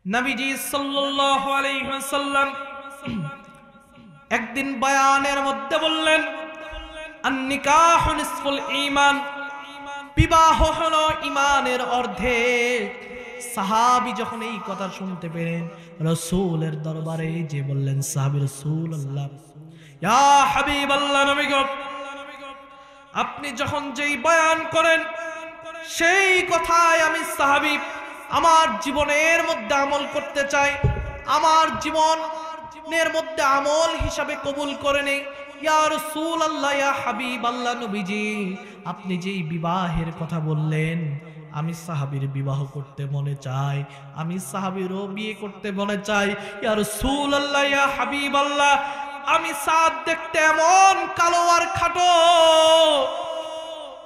নবীজি সাল্লাল্লাহু আলাইহি ওয়াসাল্লাম একদিন বয়ানের মধ্যে বললেন, আন-নিকাহু নিসফুল ঈমান, বিবাহ হলো ঈমানের অর্ধেক। সাহাবী যখন এই কথা শুনতে পেলেন, রাসূলের দরবারে যে বললেন, সাহাবী রাসূলুল্লাহ, ইয়া হাবিবাল্লাহ, নবী গো, আপনি যখন যেই বয়ান করেন সেই কথায় আমি সাহাবী আমার জীবনের মধ্যে আমল করতে চাই, আমার জীবনের মধ্যে আমল হিসাবে কবুল করে নেই। ইয়া রাসূলুল্লাহ, ইয়া হাবিবাল্লাহ, নবীজি আপনি যেই বিবাহের কথা বললেন, আমি সাহাবীর বিবাহ করতে মনে চাই, আমি সাহাবীরও বিয়ে করতে মনে চাই। ইয়া রাসূলুল্লাহ, ইয়া হাবিবাল্লাহ, আমি সাদ দেখতে এমন কালো আর খাটো,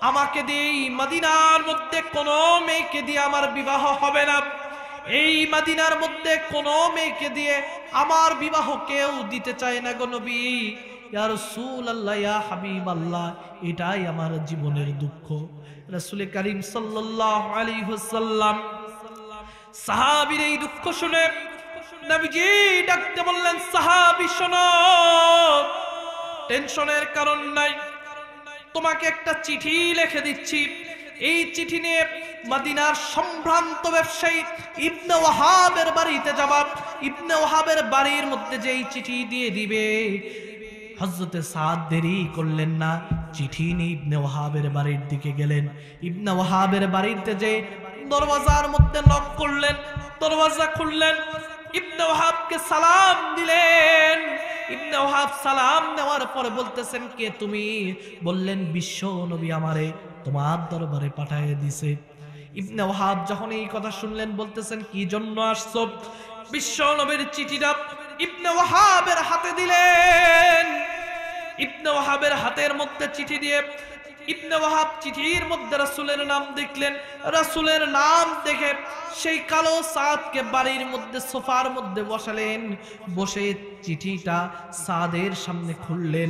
আমাকে দিয়ে মদিনার মধ্যে কোনো মেয়েকে দিয়ে আমার বিবাহ হবে না। এই মদিনার মধ্যে কোনো মেয়েকে দিয়ে আমার বিবাহ কেউ দিতে চায় না গো নবী। ইয়া রাসূলুল্লাহ, ইয়া হাবিবাল্লাহ, এটাই আমার জীবনের দুঃখ। রাসূল করিম সাল্লাল্লাহু আলাইহি ওয়াসাল্লাম সাহাবীর এই দুঃখ শুনে নবীজি ডাকতে বললেন, সাহাবী শোনো, টেনশনের কারণ নাই, তোমাকে একটা চিঠি লিখে দিচ্ছি। এই চিঠি নিয়ে মদিনার সম্ভ্রান্ত ব্যবসায়ী ইবনে ওয়াহাবের বাড়িতে যাবা। ইবনে ওয়াহাবের বাড়ির মধ্যে যেই চিঠি দিয়ে দিবে, হযরতে সাদ দেরি করলেন না, চিঠি নিয়ে ইবনে ওয়াহাবের বাড়ির দিকে গেলেন। ইবনে ওয়াহাবের বাড়িতে যে দরওয়াজার মধ্যে নক করলেন, দরওয়াজা খুললেন, ইবনে ওয়াহাবকে সালাম দিলেন। ইবনে ওয়াহাব সালাম নেওয়ার পরে বলতেছেন, কে তুমি? বললেন, বিশ্ব নবী আমারে তোমার দরবারে পাঠিয়ে দিয়েছে। ইবনে ওয়াহাব যখন এই কথা শুনলেন, বলতেছেন, কি জন্য আসছো? বিশ্ব নবীর চিঠিটা ইবনে ওয়াহাবের হাতে দিলেন। ইবনে ওয়াহাবের হাতের মধ্যে চিঠি দিয়ে ইবনে ওয়াহাব চিঠির মধ্যে রাসূলের নাম দেখলেন। রাসূলের নাম দেখে সেই কালো সাদকে বাড়ির মধ্যে সোফার মধ্যে বসালেন। বসে চিঠিটা সাদের সামনে খুললেন।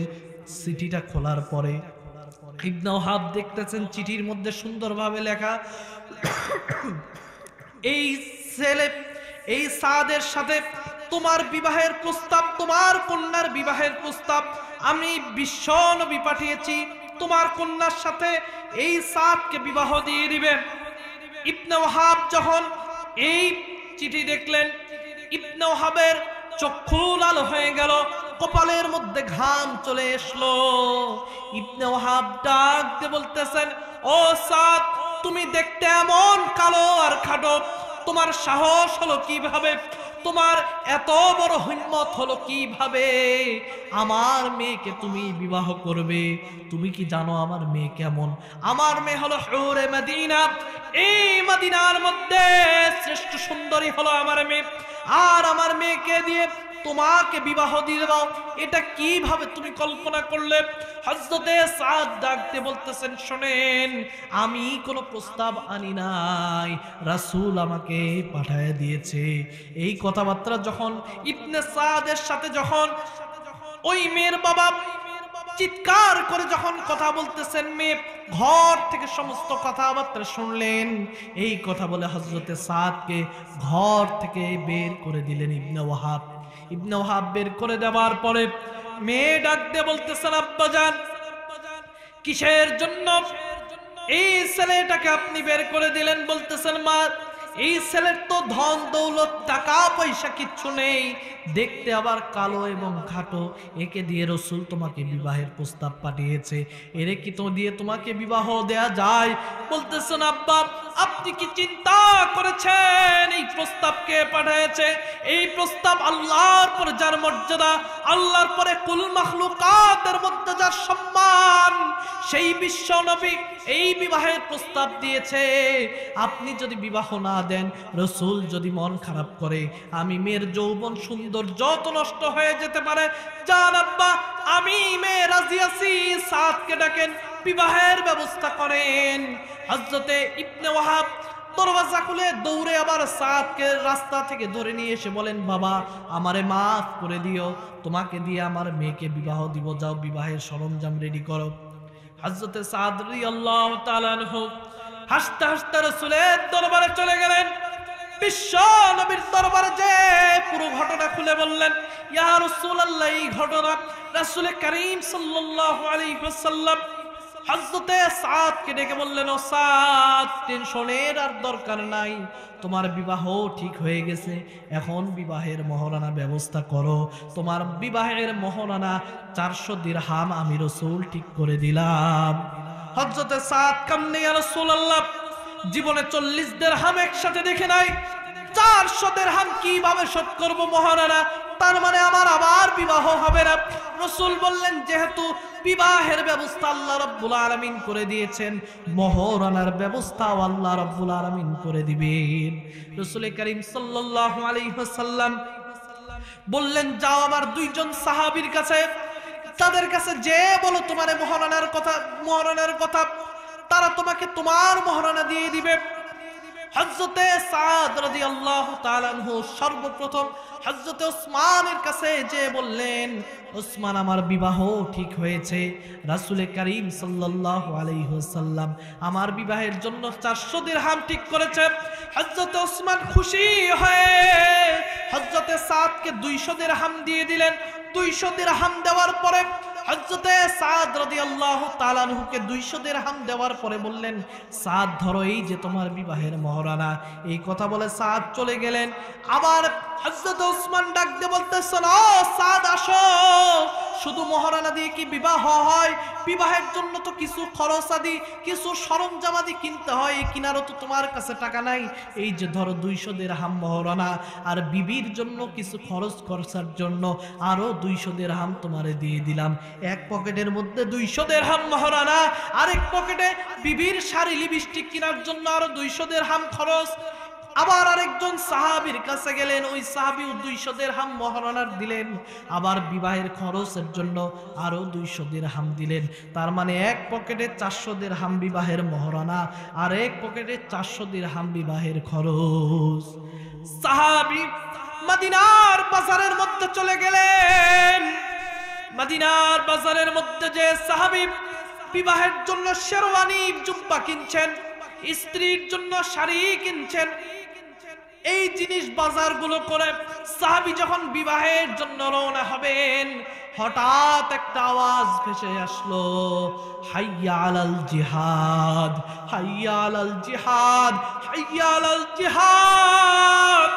চিঠিটা খোলার পরে ইবনে ওয়াহাব দেখতেছেন চিঠির মধ্যে সুন্দরভাবে লেখা, এই ছেলে, এই সাদের সাথে তোমার বিবাহের প্রস্তাব, তোমার কন্যার বিবাহের প্রস্তাব আমি বিশ্ব নবী পাঠিয়েছি, তোমার কন্যার সাথে এই সাদকে বিবাহ দিয়ে দিবেন। ইবনে ওয়াহাব যখন এই চিঠি দেখলেন, ইবনে ওয়াহাবের চক্ষু লাল হয়ে গেল, কপালের মধ্যে ঘাম চলে আসলো। ইবনে ওয়াহাব ডাক দিয়ে বলতেছেন, ও সাদ, তুমি দেখতে এমন কালো আর খাটো, তোমার সাহস হলো কিভাবে, তোমার এত বড় হিম্মত হলো কিভাবে আমার মেয়েকে তুমি বিবাহ করবে? তুমি কি জানো আমার মেয়ে কেমন? আমার মেয়ে হলো হুরে মদিনা, এই মদিনার মধ্যে শ্রেষ্ঠ সুন্দরী হলো আমার মেয়ে, আর আমার মেয়েকে দিয়ে তোমাকে বিবাহ দিয়ে দাও, এটা কিভাবে তুমি কল্পনা করলে? হযরতে সাদ ডাকতে বলতেছেন, শোনেন, আমি কোনো প্রস্তাব আনি নাই, রাসূল আমাকে পাঠিয়ে দিয়েছে। এই কথাবার্তা যখন ইবনে সাদের সাথে যখন ওই মেয়ের বাবা চিৎকার করে যখন কথা বলতেছেন, মেয়ে ঘর থেকে সমস্ত কথাবার্তা শুনলেন। এই কথা বলে হযরতে সাদকে ঘর থেকে বের করে দিলেন ইবনে ওয়াহাব। ইবনে ওয়াহাব বের করে দেওয়ার পরে মেয়ে ডাক দিয়ে বলতেছেন, আব্বাজান, কিসের জন্য এই ছেলেটাকে আপনি বের করে দিলেন? বলতেছেন, মা, এই ছেলের তো ধন দৌলত টাকা পয়সা কিচ্ছু নেই, দেখতে আবার কালো এবং খাটো, একে দিয়ে রাসূল তোমাকে বিবাহের প্রস্তাব পাঠিয়েছে, এরে কি তো দিয়ে তোমাকে বিবাহ দেয়া যায়? বলতেছেন, আব্বা, আপনি কি চিন্তা করেছেন এই প্রস্তাব কে পাঠিয়েছে? এই প্রস্তাব আল্লাহর পরে যার মর্যাদা, আল্লাহর পরে কুল মাখলুকাতের মধ্যে যার সম্মান, সেই বিশ্ব নবী এই বিবাহের প্রস্তাব দিয়েছে। আপনি যদি বিবাহ না দেন, রাসূল যদি মন খারাপ করে, আমি মেয়ের যৌবন সৌন্দর্য তো নষ্ট হয়ে যেতে পারে। জান আব্বা, আমি মেয়ে রাজি আছি, সাদকে ডাকেন, বিবাহের ব্যবস্থা করেন। হযরতে ইবনে ওয়াহাব দরওয়াজা খুলে দৌড়ে আবার সাদকে রাস্তা থেকে ধরে নিয়ে এসে বলেন, বাবা, আমারে মাফ করে দিও, তোমাকে দিয়ে আমার মেয়েকে বিবাহ দিব, যাও বিবাহের সরঞ্জাম রেডি করো। হযরতে সাদ রাদিয়াল্লাহু তাআলা আনহু হাসতে হাসতে রাসূলের দরবারে চলে গেলেন। বিশ্ব নবীর দরবারে যে পুরো ঘটনা খুলে বললেন, ইয়া রাসূলুল্লাহ, এই ঘটনা রাসূল করিম সাল্লাল্লাহু আলাইহি ওয়াসাল্লাম হযরতে সাদকে ডেকে বললেন, ও সাদ, টেনশনের আর দরকার নাই, তোমার বিবাহ ঠিক হয়ে গেছে, এখন বিবাহের মহারণা ব্যবস্থা করো। তোমার বিবাহের মহারণা 400 দিরহাম আমি রাসূল ঠিক করে দিলাম। হযরতে সাদ কামনে, ইয়া রাসূলুল্লাহ, জীবনে 40 দিরহাম একসাথে দেখে নাই, 400 দিরহাম কিভাবে শোধ করব মহারণা? তার মানে আমার আবার বিবাহ হবে না। রাসূল বললেন, যেহেতু বিবাহের ব্যবস্থা আল্লাহ রাব্বুল আলামিন করে দিয়েছেন, মহারণার ব্যবস্থাও আল্লাহ রাব্বুল আলামিন করে দিবেন। রাসূল করিম সাল্লাল্লাহু আলাইহি ওয়াসাল্লাম বললেন, যাও আমার 2 জন সাহাবীর কাছে, তাদের কাছে যে বলো তোমার মহারণার কথা, তারা তোমাকে তোমার মহারণা দিয়ে দিবে। হযরতে সাদ রাদিয়াল্লাহু তাআলা আনহু সর্বপ্রথম হযরতে ওসমানের কাছে যে বললেন, ওসমান, আমার বিবাহ ঠিক হয়েছে, রাসূল করিম সাল্লাল্লাহু আলাইহি ওয়াসাল্লাম আমার বিবাহের জন্য 400 দিরহাম ঠিক করেছে। হযরতে ওসমান খুশি হয়ে হযরতে সাদকে 200 দিরহাম দিয়ে দিলেন। 200 দিরহাম দেওয়ার পরে হযরতে সাদ রাদিয়াল্লাহু তাআলা আনহুকে 200 দিরহাম দেওয়ার পরে বললেন, সাদ, ধরো, এই যে তোমার বিবাহের মহারণা। এই কথা বলে সাদ চলে গেলেন। আবার হযরত ওসমান ডাক দিয়ে বলতেছেন, ও সাদ, আসো, শুধু মহারণা দিয়ে কি বিবাহ হয়? বিবাহের জন্য তো কিছু খরচ আদি, কিছু সরঞ্জাম আদি কিনতে হয়, এই কিনারও তো তোমার কাছে টাকা নাই। এই যে ধরো 200 দিরহাম মহারণা, আর বিবির জন্য কিছু খরচার জন্য আরো 200 দিরহাম তোমারে দিয়ে দিলাম। এক পকেটের মধ্যে 200 দিরহাম মহারণা, আরেক পকেটে বিবির শাড়ি লিপস্টিক কেনার জন্য আরো 200 দিরহাম খরচ। আবার আরেকজন সাহাবীর কাছে গেলেন, ওই সাহাবীও 200 দিরহাম মহারণার দিলেন, আবার বিবাহের খরচের জন্য আরো 200 দিরহাম দিলেন। তার মানে এক পকেটে 400 দিরহাম বিবাহের মহারণা, আর এক পকেটে 400 দিরহাম বিবাহের খরচ। সাহাবী মদিনার বাজারের মধ্যে চলে গেলেন। মদিনার বাজারের মধ্যে যে সাহাবী বিবাহের জন্য শেরওয়ানি জুব্বা কিনছেন, স্ত্রীর জন্য শাড়ি কিনছেন, এই জিনিস বাজারগুলো করে সাহাবী যখন বিবাহের জন্য রওনা হবেন, হঠাৎ একটা আওয়াজ ভেসে আসলো, হাইয়া আলাল জিহাদ, হাইয়া আলাল জিহাদ, হাইয়া আলাল জিহাদ।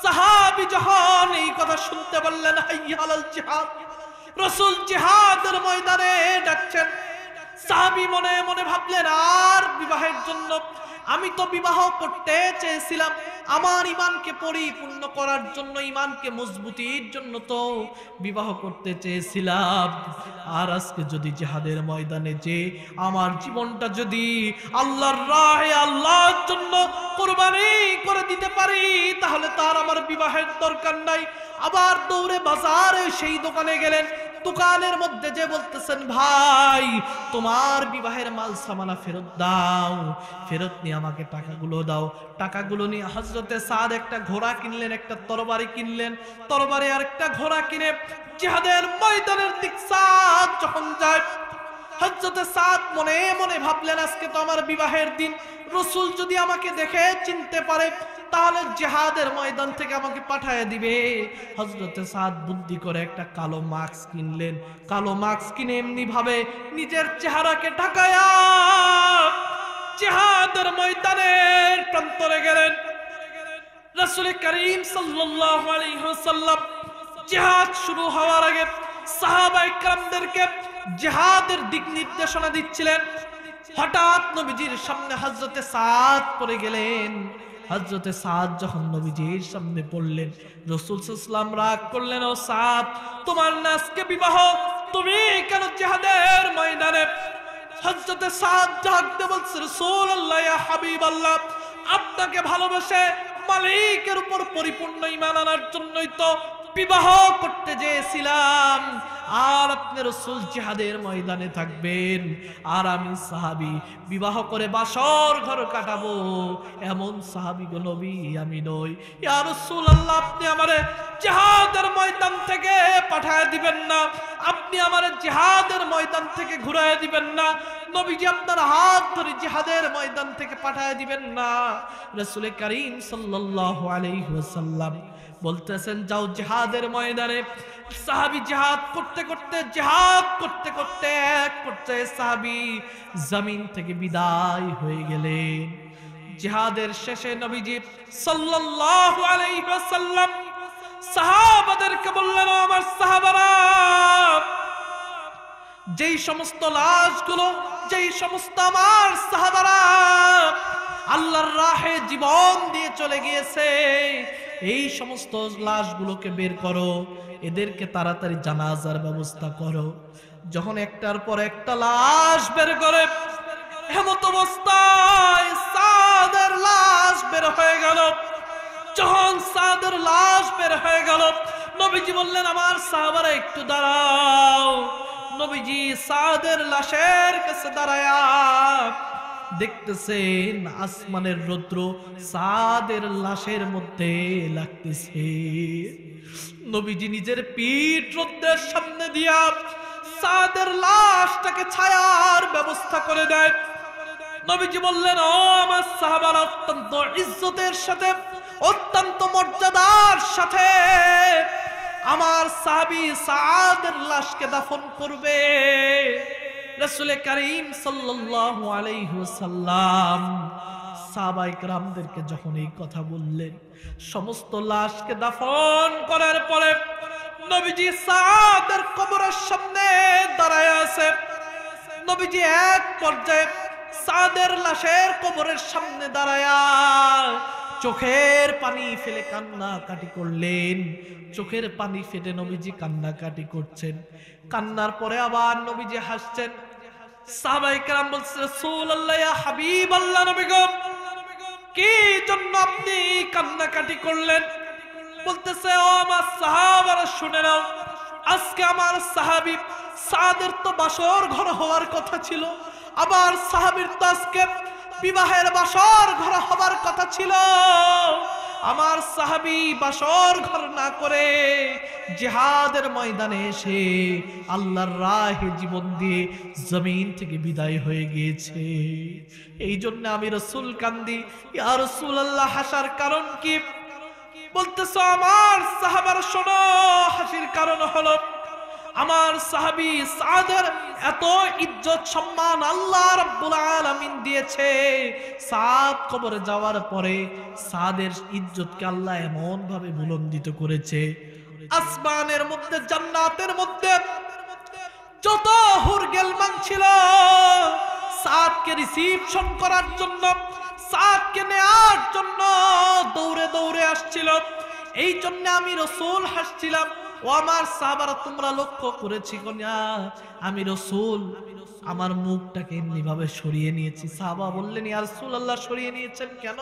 সাহাবী যখন এই কথা শুনতে বললেন, হাইয়া আলাল জিহাদ, রাসূল জিহাদের ময়দানে ডাকছেন। সাহাবী মনে মনে ভাবলেন, আর বিবাহের জন্য আমি তো বিবাহ করতে চেয়েছিলাম, আমার ঈমানকে পরিপূর্ণ করার জন্য, ঈমানকে মজবুতির জন্য তো বিবাহ করতে চেয়েছিলাম, আর আজকে যদি জিহাদের ময়দানে যে আমার জীবনটা যদি আল্লাহর রাহে, আল্লাহর জন্য কুরবানি করে দিতে পারি, তাহলে তার আমার বিবাহের দরকার নাই। আবার দৌড়ে বাজারে সেই দোকানে গেলেন। দোকানের মধ্যে যে বলতেছেন, ভাই, তোমার বিবাহের মাল সামানা ফেরত দাও, ফেরত নিয়ে আমাকে টাকাগুলো দাও। টাকাগুলো নিয়ে হযরতে সাদ একটা ঘোড়া কিনলেন, একটা তরবারি কিনলেন, তরবারি আর একটা ঘোড়া কিনে জিহাদের ময়দানের দিক সাদ যখন যায়, হযরতে সাদ মনে মনে ভাবলেন, আজকে তো আমার বিবাহের দিন, রাসূল যদি আমাকে দেখে চিনতে পারে তাহলে জিহাদের ময়দান থেকে আমাকে পাঠিয়ে দিবে। হযরতে সাদ বুদ্ধি করে একটা কালো মাস্ক কিনলেন। কালো মাস্ক কিনে এমনি ভাবে নিজের চেহারাকে ঢাকায়া জিহাদের ময়দানের প্রান্তরে গেলেন। রাসূল করিম সাল্লাল্লাহু আলাইহি ওয়াসাল্লাম জিহাদ শুরু হওয়ার আগে সাহাবায়ে কেরামদেরকে জিহাদের দিক নির্দেশনা দিচ্ছিলেন। হঠাৎ নবীজির সামনে হযরতে সাদ পড়ে গেলেন। হযরতে সাদ যখন নবীজির সামনে পড়লেন, রাসূল সাল্লাল্লাহু আলাইহি ওয়াসাল্লাম রাগ করলেন, ও সাদ, তোমার না আজকে বিবাহ, তুমি কেন জিহাদের ময়দানে? হযরতে সাদ ডাকতে বলছে, রাসূলুল্লাহ, ইয়া হাবিবাল্লাহ, আপনাকে ভালোবেসে মালিকের উপর পরিপূর্ণ ঈমান আনার জন্যই তো বিবাহ করতে চেয়েছিলাম, আর আপনি রাসূল জিহাদের ময়দানে থাকবেন, আর আমি সাহাবী বিবাহ করে বাসর ঘর কাটাবো, এমন সাহাবী গো নবী আমি নই। ইয়া রাসূলুল্লাহ, আপনি আমারে জিহাদের ময়দান থেকে পাঠায় দিবেন না, আপনি আমার জিহাদের ময়দান থেকে ঘুরায় দিবেন না, নবীজি আপনার হাত ধরে জিহাদের ময়দান থেকে পাঠায় দিবেন না। রাসূল করিম সাল্লাল্লাহু আলাইহি ওয়াসাল্লাম বলতেছেন যাও জিহাদের ময়দানে। সাহাবী জিহাদ করতে করতে এক পর্যায়ে সাহাবী জমিন থেকে বিদায় হয়ে গেলেন। জিহাদের শেষে নবীজি সাল্লাল্লাহু আলাইহি ওয়াসাল্লাম সাহাবাদেরকে বললেন, আমার সাহাবারা, যেই সমস্ত লাশগুলো, যেই সমস্ত আমার সাহাবারা আল্লাহর রাহে জীবন দিয়ে চলে গিয়েছে, এই সমস্ত লাশগুলোকে বের করো, এদেরকে তাড়াতাড়ি জানাজার ব্যবস্থা করো। যখন একটার পর একটা লাশ বের করে, এমত অবস্থায় সাদের লাশ বের হয়ে গেল। যখন সাদের লাশ বের হয়ে গেল, নবীজি বললেন, আমার সাহাবারা একটু দাঁড়াও। নবীজি সাদের লাশের কাছে দাঁড়ায়া দেখতেছেন আসমানের রৌদ্র সাদের লাশের মধ্যে লাগতেছে। নবীজি নিজের পিঠ রৌদ্রের সামনে দিয়া সাদের লাশটাকে ছায়ার ব্যবস্থা করে দেয়। নবীজি বললেন, ও আমার সাহাবারা, অত্যন্ত ইজ্জতের সাথে, অত্যন্ত মর্যাদার সাথে আমার সাহাবী সাদের লাশকে দাফন করবে। রাসূল করিম সাল্লাল্লাহু আলাইহি ওয়াসাল্লাম সাহাবায়ে কেরামদেরকে যখন এই কথা বললেন, সমস্ত লাশকে দাফন করার পরে নবীজি সাদের কবরের সামনে দাঁড়ায় আছে। নবীজি এক পর্যায়ে সাদের লাশের কবরের সামনে দাঁড়ায়া চোখের পানি ফেলে কান্নাকাটি করলেন। চোখের পানি ফেটে নবীজি কান্নাকাটি করছেন। কান্নার পরে আবার নবীজি হাসছেন। সাহাবায়ে কেরাম বলছে, রাসূলুল্লাহ, ইয়া হাবিবাল্লাহ, নবী গো, কি জন্য আপনি কান্নাকাটি করলেন? বলতেছে, ও আমার সাহাবারা, শুনে নাও, আজকে আমার সাহাবী সাদের তো বাসর ঘর হওয়ার কথা ছিল, আবার সাহাবীর তো আজকে বিবাহের বাসর ঘর হবার কথা ছিল। আমার সাহাবী বাসর ঘর না করে জিহাদের ময়দানে এসে আল্লাহর রাহে জীবন দিয়ে জমিন থেকে বিদায় হয়ে গিয়েছে। এই জন্য আমি রাসূল কান্দি। ইয়া রাসূলুল্লাহ, হাসার কারণ কি? বলতেছ, আমার সাহাবারা, শোনো, হাসির কারণ হলো আমার সাহাবী সাদের এত ইজ্জত সম্মান আল্লাহ রাব্বুল আলামিন দিয়েছে। সাদ কবরে যাওয়ার পরে সাদের ইজ্জতকে আল্লাহ এমন ভাবে বুলন্দিত করেছে, আসমানের মধ্যে, জান্নাতের মধ্যে যত হুর গেলমান ছিল সাদকে রিসিপশন করার জন্য, সাদকে নেয়ার জন্য দৌড়ে দৌড়ে আসছিল। এই জন্য আমি রাসূল হাসছিলাম। ও আমার সাহাবারা, তোমরা লক্ষ্য করেছি না, আমি রাসূল আমার মুখটাকে এমনি ভাবে সরিয়ে নিয়েছি। সাহাবা বললেন, ইয়া রাসূলুল্লাহ, সরিয়ে নিয়েছেন কেন?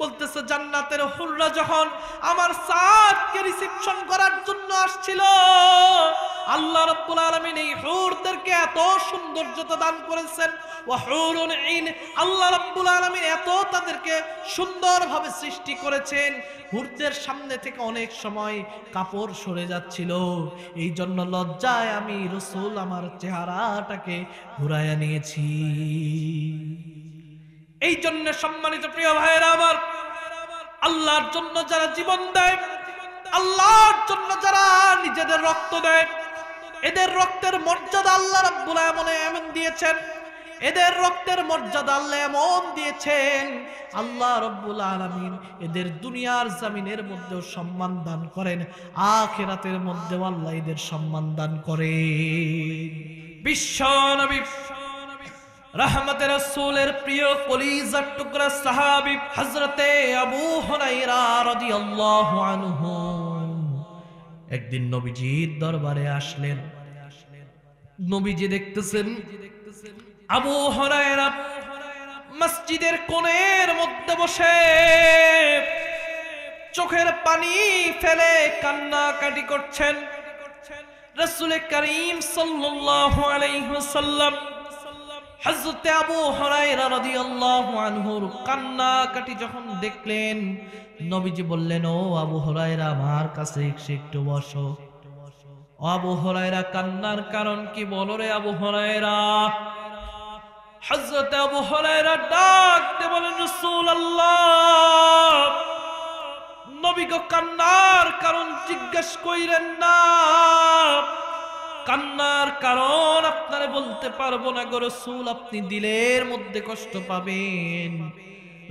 বলতেছে, জান্নাতের হুররা যখন আমার সাদকে রিসিপশন করার জন্য আসছিল, আল্লাহ রাব্বুল আলামিন এই হুরদেরকে এত সৌন্দর্যতা দান করেছেন। ওয়া হুরুন ঈন, আল্লাহ রাব্বুল আলামিন এত তাদেরকে সুন্দরভাবে সৃষ্টি করেছেন, হুরদের সামনে থেকে অনেক সময় কাপড় সরে যাচ্ছিল। এই জন্য লজ্জায় আমি রাসূল আমার চেহারাটাকে ঘুরাইয়া নিয়েছি। এই জন্য সম্মানিত প্রিয় ভাইয়েরা আমার, আল্লাহর জন্য যারা জীবন দেয়, আল্লাহর জন্য যারা নিজেদের রক্ত দেয়, এদের রক্তের মর্যাদা আল্লাহ রাব্বুল আলামিন এমন দিয়েছেন, এদের রক্তের মর্যাদা আল্লাহ এমন দিয়েছেন, আল্লাহ রাব্বুল আলামিন এদের দুনিয়ার জমিনের মধ্যেও সম্মান দান করেন, আখিরাতের মধ্যেও আল্লাহ এদের সম্মান দান করেন। বিশ্ব নবী রহমতের রাসূলের প্রিয় কলিজার টুকরা সাহাবী হযরতে আবু হুরায়রা রাদিয়াল্লাহু আনহু একদিন নবীজির দরবারে আসলেন। নবীজি দেখতেছেন আবু হুরায়রা মসজিদের কোণের মধ্যে বসে চোখের পানি ফেলে কান্নাকাটি করছেন। রাসূল করিম সাল্লাল্লাহু আলাইহি ওয়াসাল্লাম হযরত আবু হুরায়রা রাদিয়াল্লাহু আনহুর কান্নাকাটি যখন দেখলেন, নবীজি বললেন, ও আবু হুরায়রা, আমার কাছে এসে একটু বসো। আবু হুরায়রা কান্নার কারণ কি বলো রে আবু হুরায়রা? হযরত আবু হুরায়রা ডাকতে বলেন, রাসূলুল্লাহ, নবী গো কান্নার কারণ জিজ্ঞেস কইরেন না, কান্নার কারণ আপনারে বলতে পারবো না গো রাসূল, আপনি দিলের মধ্যে কষ্ট পাবেন।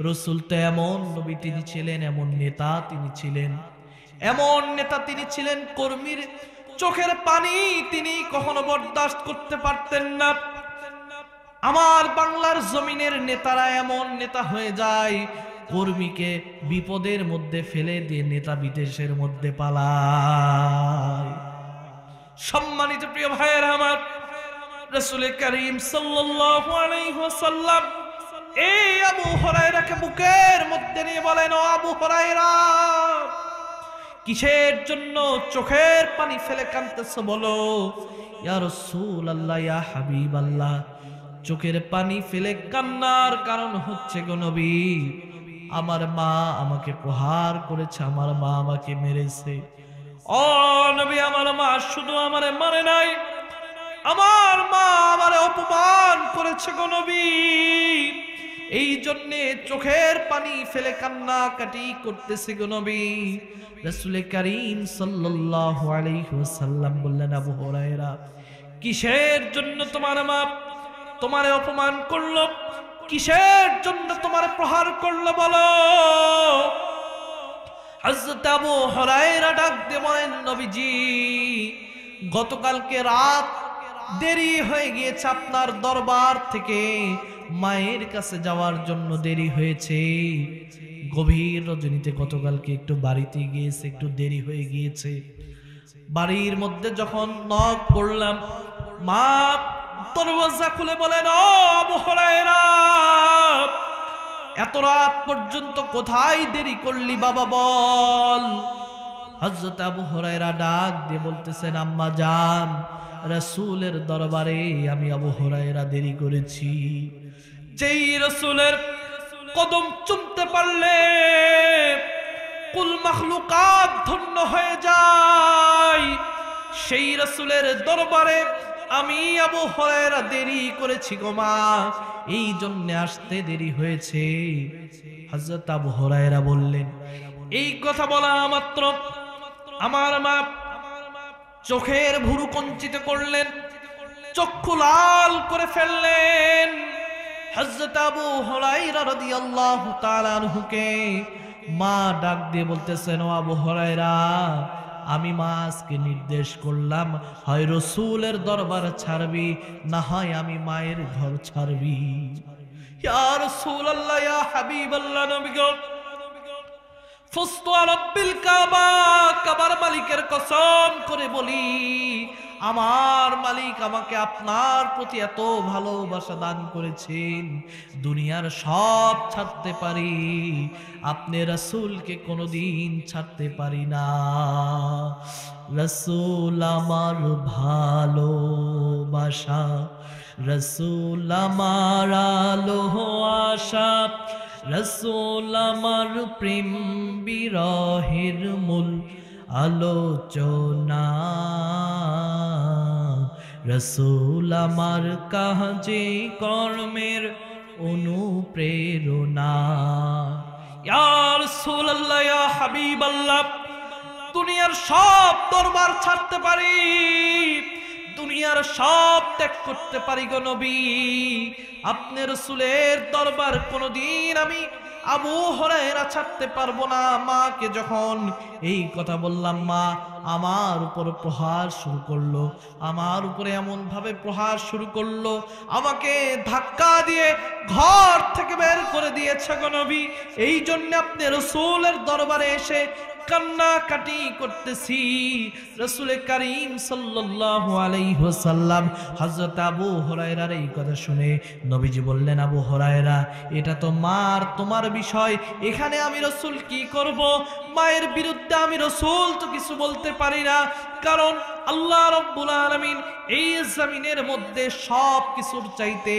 রাসূল তো এমন নবী তিনি ছিলেন, এমন নেতা তিনি ছিলেন, এমন নেতা তিনি ছিলেন, কর্মীর চোখের পানি তিনি কখনো বরদাস্ত করতে পারতেন না। আমার বাংলার জমিনের নেতারা এমন নেতা হয়ে যায়, কর্মীকে বিপদের মধ্যে ফেলে দিয়ে নেতা বিদেশের মধ্যে পালায়। সম্মানিত প্রিয় ভাইয়েরা আমার, রাসূল করিম সাল্লাল্লাহু আলাইহি ওয়াসাল্লাম এই আবু হুরায়রাকে বুকের মধ্যে নিয়ে বলেন, ও আবু হুরায়রা, কিসের জন্য চোখের পানি ফেলে কাঁদতেছো বলো? ইয়া রাসূলুল্লাহ, ইয়া হাবিবাল্লাহ, চোখের পানি ফেলে কান্নার কারণ হচ্ছে গো নবী, আমার মা আমাকে প্রহার করেছে, আমার মা আমাকে মেরেছে। ও নবী, আমার মা শুধু আমারে মারে নাই, আমার মা আমারে অপমান করেছে গো নবী, এই জন্যে চোখের পানি ফেলে কান্নাকাটি করতেছে গো নবী। রাসূল করিম সাল্লাল্লাহু আলাইহি ওয়াসাল্লাম বললেন, আবু হুরায়রা, কিসের জন্য তোমার মা তোমারে অপমান করলো, কিসের জন্য তোমার প্রহার করলো বলো? হযরত আবু হুরায়রা ডাক দিয়ে বলেন, নবীজি, গতকালকে রাত দেরি হয়ে গিয়েছে, আপনার দরবার থেকে মায়ের কাছে যাওয়ার জন্য দেরি হয়েছে, গভীর রজনীতে গতকালকে একটু বাড়িতে গিয়েছে, একটু দেরি হয়ে গিয়েছে। বাড়ির মধ্যে যখন নক করলাম, মা দরওয়াজা খুলে বলেন, ও আবু হুরায়রা, এত রাত পর্যন্ত কোথায় দেরি করলি বাবা বল? হযরত আবু হুরায়রা ডাক দিয়ে বলতেছেন, আম্মা জান, রাসূলের দরবারে আমি আবু হুরায়রা দেরি করেছি। যেই রাসূলের কদম চুমতে পারলে কুল মাখলুকাত ধন্য হয়ে যায়, সেই রাসূলের দরবারে আমি আবু হুরায়রা দেরি করেছি গো মা, এই জন্য আসতে দেরি হয়েছে। হযরত আবু হুরায়রা বললেন, এই কথা বলা মাত্র আমার মা চোখের ভুরু কঞ্চিত করলেন, চক্ষু লাল করে ফেললেন। হযরত আবু হুরায়রা রাদিয়াল্লাহু তাআলা আনহুকে মা ডাক দিয়ে বলতেছেন, ও আবু হুরায়রা, আমি মা আজকে নির্দেশ করলাম, হয় রাসূলের দরবার ছাড়বি, না হয় আমি মায়ের ঘর ছাড়বি। ইয়া রাসূলুল্লাহ, ইয়া হাবিবাল্লাহ, নবী গো, ফুস্তু রাব্বিল কাবা, কাবার মালিকের কসম করে বলি, আমার মালিক আমাকে আপনার প্রতি এত ভালোবাসা দান করেছেন, দুনিয়ার সব ছাড়তে পারি, আপনি রাসূলকে কোনোদিন ছাড়তে পারি না। রাসূল আমার ভালোবাসা, রাসূল আমার আলো আশা, রাসূল আমার প্রেম বিরহের মূল আলোচনা, রাসূল আমার কাজে কর্মের অনুপ্রেরণা। ইয়া রাসূলুল্লাহ, ইয়া হাবিবাল্লাহ, দুনিয়ার সব দরবার ছাড়তে পারি, দুনিয়ার সব ত্যাগ করতে পারি গো নবী, আপনি রাসূলের দরবার কোনোদিন আমি আবু হুরায়রা ছাড়তে পারবো না। মাকে যখন এই কথা বললাম, মা আমার উপর প্রহার শুরু করলো, আমার উপরে এমন ভাবে প্রহার শুরু করলো, আমাকে ধাক্কা দিয়ে ঘর থেকে বের করে দিয়েছে গো নবী, এই জন্য আপনি রাসূলের দরবারে এসে কান্নাকাটি করতেছি। রাসূল করিম সাল্লাল্লাহু আলাইহি ওয়াসাল্লাম হযরত আবু হুরায়রার এই কথা শুনে নবীজি বললেন, আবু হুরায়রা, এটা তো মার তোমার বিষয়, এখানে আমি রাসূল কি করব? মায়ের বিরুদ্ধে আমি রাসূল তো কিছু বলতে পারি না, কারণ আল্লাহ রাব্বুল আলামিন এই জমিনের মধ্যে সব কিছুর চাইতে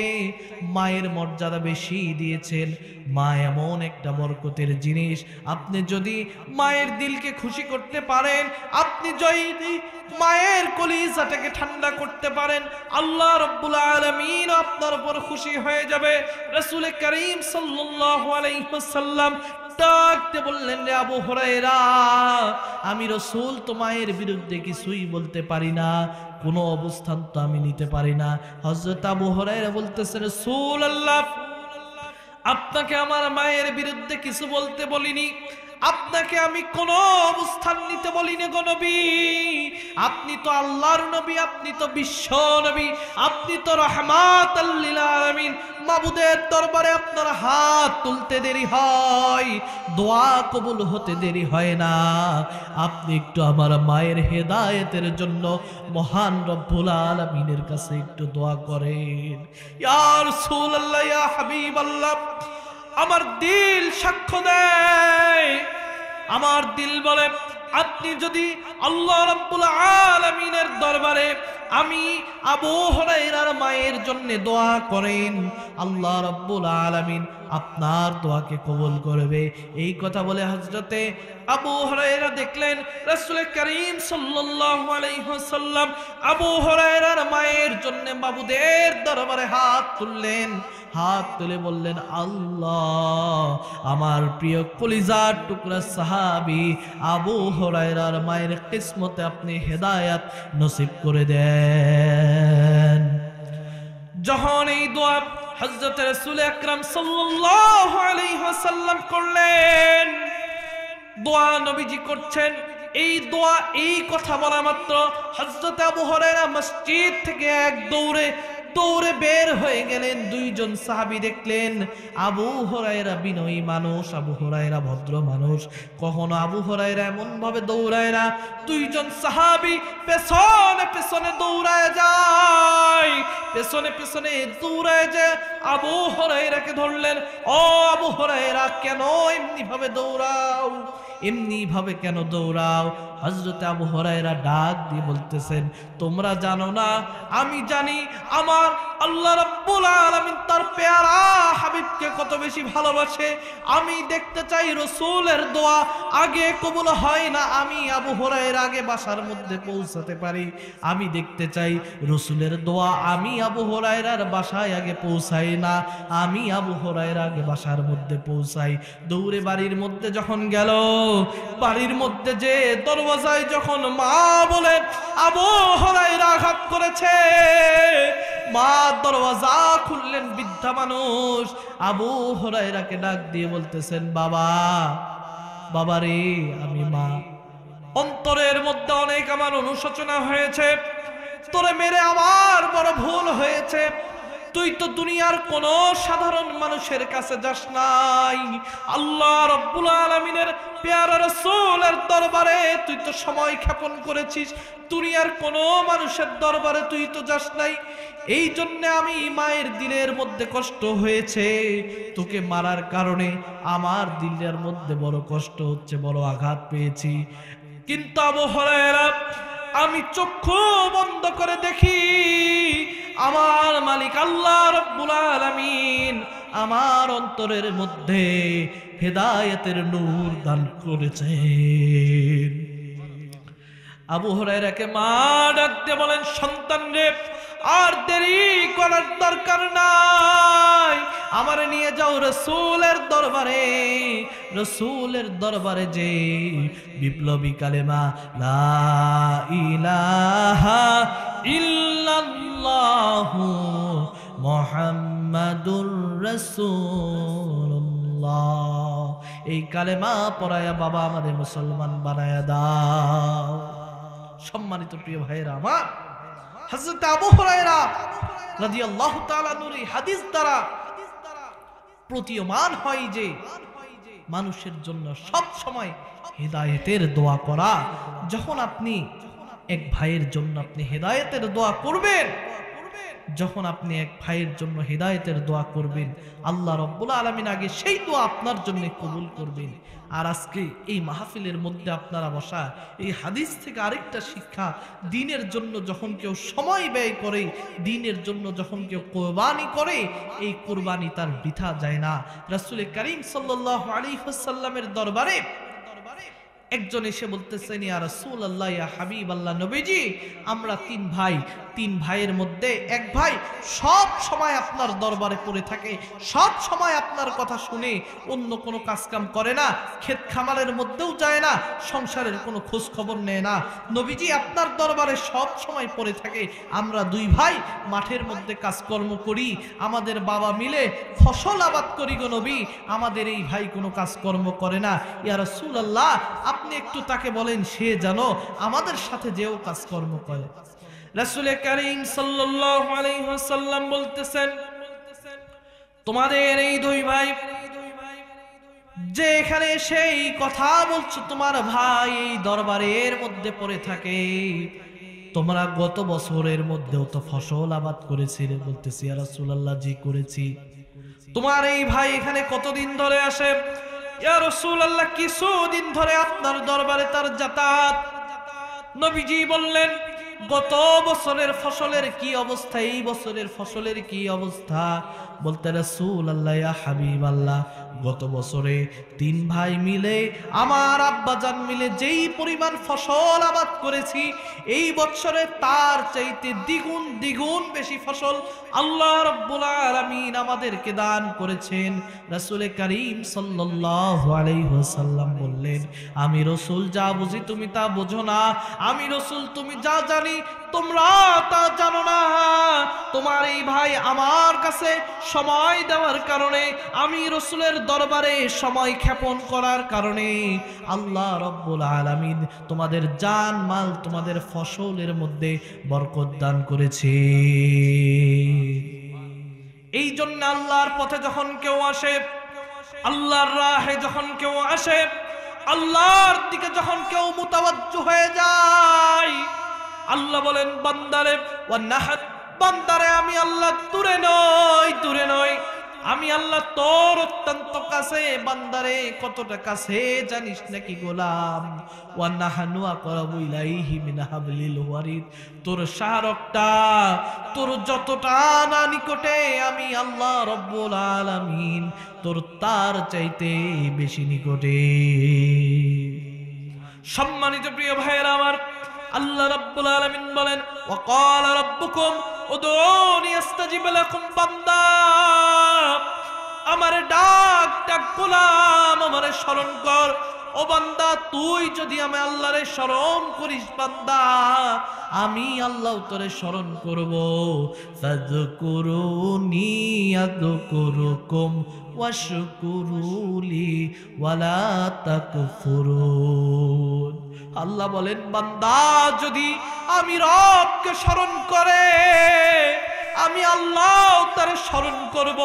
মায়ের মর্যাদা বেশি দিয়েছেন। মা এমন একটা বরকতের জিনিস, আপনি যদি মায়ের দিলকে খুশি করতে পারেন, আপনি যদি মায়ের কলিজাটাকে ঠান্ডা করতে পারেন, আল্লাহ রাব্বুল আলামিন আপনার উপর খুশি হয়ে যাবে। রাসূল করিম সাল্লাল্লাহু আলাইহি ওয়াসাল্লাম ডাকতে বললেন, রে আবু হুরায়রা, আমি রাসূল তো মায়ের বিরুদ্ধে কিছুই বলতে পারি না, কোনো অবস্থান তো আমি নিতে পারি না। হযরত আবু হুরায়রা বলতেছে, রাসূলুল্লাহ, আপনাকে আমার মায়ের বিরুদ্ধে কিছু বলতে বলিনি, আপনাকে আমি কোনো অবস্থান নিতে বলিনি গো নবী। আপনি তো আল্লাহর নবী, আপনি তো বিশ্ব নবী, আপনি তো রাহমাতাল লিল আলামিন। মাবুদের দরবারে আপনার হাত তুলতে দেরি হয়, দোয়া কবুল হতে দেরি হয় না। আপনি একটু আমার মায়ের হেদায়েতের জন্য মহান রব্বুল আলামিনের কাছে একটু দোয়া করেন। ইয়া রাসূলুল্লাহ, ইয়া হাবিবাল্লাহ, আমার দিল সাক্ষ্য দেয়, আমার দিল বলে, আপনি যদি আল্লাহ রাব্বুল আলামিনের দরবারে আমি আবু হুরায়রার মায়ের জন্য দোয়া করেন, আল্লাহ রাব্বুল আলামিন আপনার দোয়াকে কবুল করবে। এই কথা বলে হযরতে আবু হুরায়রা দেখলেন রাসূল করিম সাল্লাল্লাহু আলাইহি ওয়াসাল্লাম আবু হুরায়রার মায়ের জন্য মাবুদের দরবারে হাত তুললেন। হাত তুলে বললেন, আল্লাহ, আমার প্রিয় কলিজার টুকরা সাহাবী আবু হুরায়রার মায়ের কিসমতে আপনি হেদায়েত নসিব করে দেন। যখন এই দোয়া হযরত রাসূল আকরাম সাল্লাল্লাহু আলাইহি ওয়াসাল্লাম করলেন, দোয়া নবীজি করছেন, এই দোয়া এই কথা বলা মাত্র হযরত আবু হুরায়রা মসজিদ থেকে এক দৌড়ে বের হয়ে গেলেন। দুইজন সাহাবী দেখলেন আবু হুরায়রা বিনয়ী মানুষ, আবু হুরায়রা ভদ্র মানুষ, কখনো আবু হুরায়রা এমন ভাবে দৌড়ায় না। দুইজন সাহাবী পেছনে পেছনে দৌড়ায় যায়, পেছনে পেছনে দৌড়ায় যায় আবু হুরায়রাকে ধরলেন। ও আবু হুরায়রা, কেন এমনি ভাবে দৌড়াও, এমনি ভাবে কেন দৌড়াও? হযরত আবু হুরায়রা ডাক দিয়ে বলতেছেন, তোমরা জানো না, আমি জানি আমার আল্লাহ রাব্বুল আলামিন তার পেয়ারা হাবিবকে কত বেশি ভালোবাসে। আমি দেখতে চাই রাসূলের দোয়া আগে কবুল হয় না, আমি আবু হুরায়রা আগে বাসার মধ্যে পৌঁছাতে পারি। আমি দেখতে চাই রাসূলের দোয়া আমি আবু হুরায়রার বাসায় আগে পৌঁছাই না, আমি আবু হুরায়রা আগে বাসার মধ্যে পৌঁছাই। দৌড়ে বাড়ির মধ্যে যখন গেল, বাড়ির মধ্যে যে দরওয়াজায় যখন মা বলে আবু হুরায়রা আঘাত করেছে, মা দরওয়াজা খুললেন। বৃদ্ধা মানুষ আবু হুরায়রাকে ডাক দিয়ে বলতেছেন, বাবা, বাবা রে, আমি মা, অন্তরের মধ্যে অনেক আমার অনুশোচনা হয়েছে, তোরে মেরে আমার বড় ভুল হয়েছে। তুই তো দুনিয়ার কোন সাধারণ মানুষের কাছে যাস নাই, আল্লাহ রাব্বুল আলামিনের পেয়ারা রাসূলের দরবারে তুই তো সময় ক্ষেপণ করেছিস, দুনিয়ার কোন মানুষের দরবারে তুই তো যাস নাই। এই জন্য আমি মায়ের দিলের মধ্যে কষ্ট হয়েছে, তোকে মারার কারণে আমার দিলের মধ্যে বড় কষ্ট হচ্ছে, বড় আঘাত পেয়েছি। কিন্তু আবু হুরায়রা, আমি চক্ষু বন্ধ করে দেখি আমার মালিক আল্লাহ রাব্বুল আলামিন আমার অন্তরের মধ্যে হেদায়েতের নূর দান করেছেন। আবু হুরায়রাকে মা ডাকতে বলেন, সন্তান রে, আর দেরি করার দরকার নাই, আমারে নিয়ে যাও রাসূলের দরবারে। রাসূলের দরবারে যে বিপ্লবী কালেমা লা ইলাহা ইল্লাল্লাহু মুহাম্মাদুর রাসূলুল্লাহ, এই কালেমা পড়ায়া বাবা আমাদের মুসলমান বানায়া দাও। সম্মানিত প্রিয় ভাইরা আমার, হযরত আবু হুরায়রা রাদিয়াল্লাহু তাআলা নূর এই হাদিস দ্বারা প্রতীয়মান হয় যে মানুষের জন্য সব সময় হেদায়েতের দোয়া করা। যখন আপনি এক ভাইয়ের জন্য আপনি হেদায়েতের দোয়া করবেন, যখন আপনি এক ভাইয়ের জন্য হেদায়েতের দোয়া করবেন, আল্লাহ রাব্বুল আলামিন আগে সেই দোয়া আপনার জন্য কবুল করবেন। আর আজকে এই মাহফিলের মধ্যে আপনারা বসা, এই হাদিস থেকে আরেকটা শিক্ষা, দ্বীনের জন্য যখন কেউ সময় ব্যয় করে, দ্বীনের জন্য যখন কেউ কোরবানি করে, এই কোরবানি তার বৃথা যায় না। রাসূল করিম সাল্লাল্লাহু আলাইহি ওয়াসাল্লামের দরবারে একজন এসে বলতেছেন, ইয়া রাসূলুল্লাহ, ইয়া হাবিবাল্লাহ, নবীজি, আমরা তিন ভাইয়ের মধ্যে এক ভাই সব সময় আপনার দরবারে পড়ে থাকে, সব সময় আপনার কথা শুনে, অন্য কোনো কাজকাম করে না, ক্ষেত খামারের মধ্যেও যায় না, সংসারের কোনো খোঁজ খবর নেয় না। নবীজি আপনার দরবারে সব সময় পড়ে থাকে। আমরা দুই ভাই মাঠের মধ্যে কাজকর্ম করি, আমাদের বাবা মিলে ফসল আবাদ করি গো নবী, আমাদের এই ভাই কোনো কাজকর্ম করে না। ইয়া রাসূলুল্লাহ, আপনি একটু তাকে বলেন সে যেন আমাদের সাথে যেও কাজকর্ম করে। রাসূল করিম সাল্লাল্লাহু আলাইহি ওয়াসাল্লাম বলতেছেন, তোমাদের এই দুই ভাই যে এখানে সেই কথা বলছো, তোমার ভাই এই দরবারের মধ্যে পড়ে থাকে, তোমরা গত বছরের মধ্যেও তো ফসল আবাদ করেছিলে। বলতেছি, ইয়া রাসূলুল্লাহ, জি করেছি। তোমার এই ভাই এখানে কতদিন ধরে আসে? ইয়া রাসূলুল্লাহ, কিছুদিন ধরে আপনার দরবারে তার যাতায়াত। নবীজি বললেন, গত বছরের ফসলের কি অবস্থা, এই বছরের ফসলের কি অবস্থা? বলতে, রাসূলুল্লাহ, ইয়া হাবিবাল্লাহ, গত বছরে তিন ভাই মিলে, আমার আব্বাজান মিলে যেই পরিমাণ ফসল আবাদ করেছি, এই বছরে তার চাইতে দ্বিগুণ বেশি ফসল আল্লাহ রাব্বুল আলামিন আমাদেরকে দান করেছেন। রাসূল করিম সাল্লাল্লাহু আলাইহি ওয়াসাল্লাম বললেন, আমি রাসূল যা বুঝি তুমি তা বোঝো না, আমি রাসূল তুমি যা জানি তোমরা তা জানো না। তোমার এই ভাই আমার কাছে সময় দেওয়ার কারণে, আমি রাসূলের দরবারে সময় ক্ষেপণ করার কারণে আল্লাহ রাব্বুল আলামিন তোমাদের জান মাল, তোমাদের ফসলের মধ্যে বরকত দান করেছে। এই জন্য আল্লাহর পথে যখন কেউ আসে, আল্লাহর রাহে যখন কেউ আসে, আল্লাহর দিকে যখন কেউ মুতাওয়াজ্জু হয়ে যায়, আল্লাহ বলেন, বান্দারে ওয়ানাহাত, বান্দারে আমি আল্লাহ দূরে নই, আমি আল্লাহ তোর অত্যন্ত কাছে। বান্দারে কতটা কাছে জানিস নাকি গোলাম? ওয়ানাহানু আকরাবু ইলাইহি মিন হাবলিল ওয়ারিদ, তোর শাহরকটা তোর যতটা না নিকটে, আমি আল্লাহ রাব্বুল আলামিন তোর তার চাইতে বেশি নিকটে। সম্মানিত প্রিয় ভাইয়েরা আমার, আল্লাহ রাব্বুল আলামিন বলেন, ওয়াকালা রাব্বুকুম উদউনি আস্তাজিব লাকুম, বান্দা আমারে ডাক গোলাম, আমারে স্মরণ কর। ও বান্দা, তুই যদি আমি আল্লাহরে স্মরণ করিস বান্দা, আমি আল্লাহ তোরে স্মরণ করব। ফাযকুরুনি আযকুরুকুম ওয়াশকুরুলি ওয়ালা তাকফুরুন। আল্লাহ বলেন, বান্দা যদি আমি রবকে স্মরণ করে, আমি আল্লাহ তার স্মরণ করব।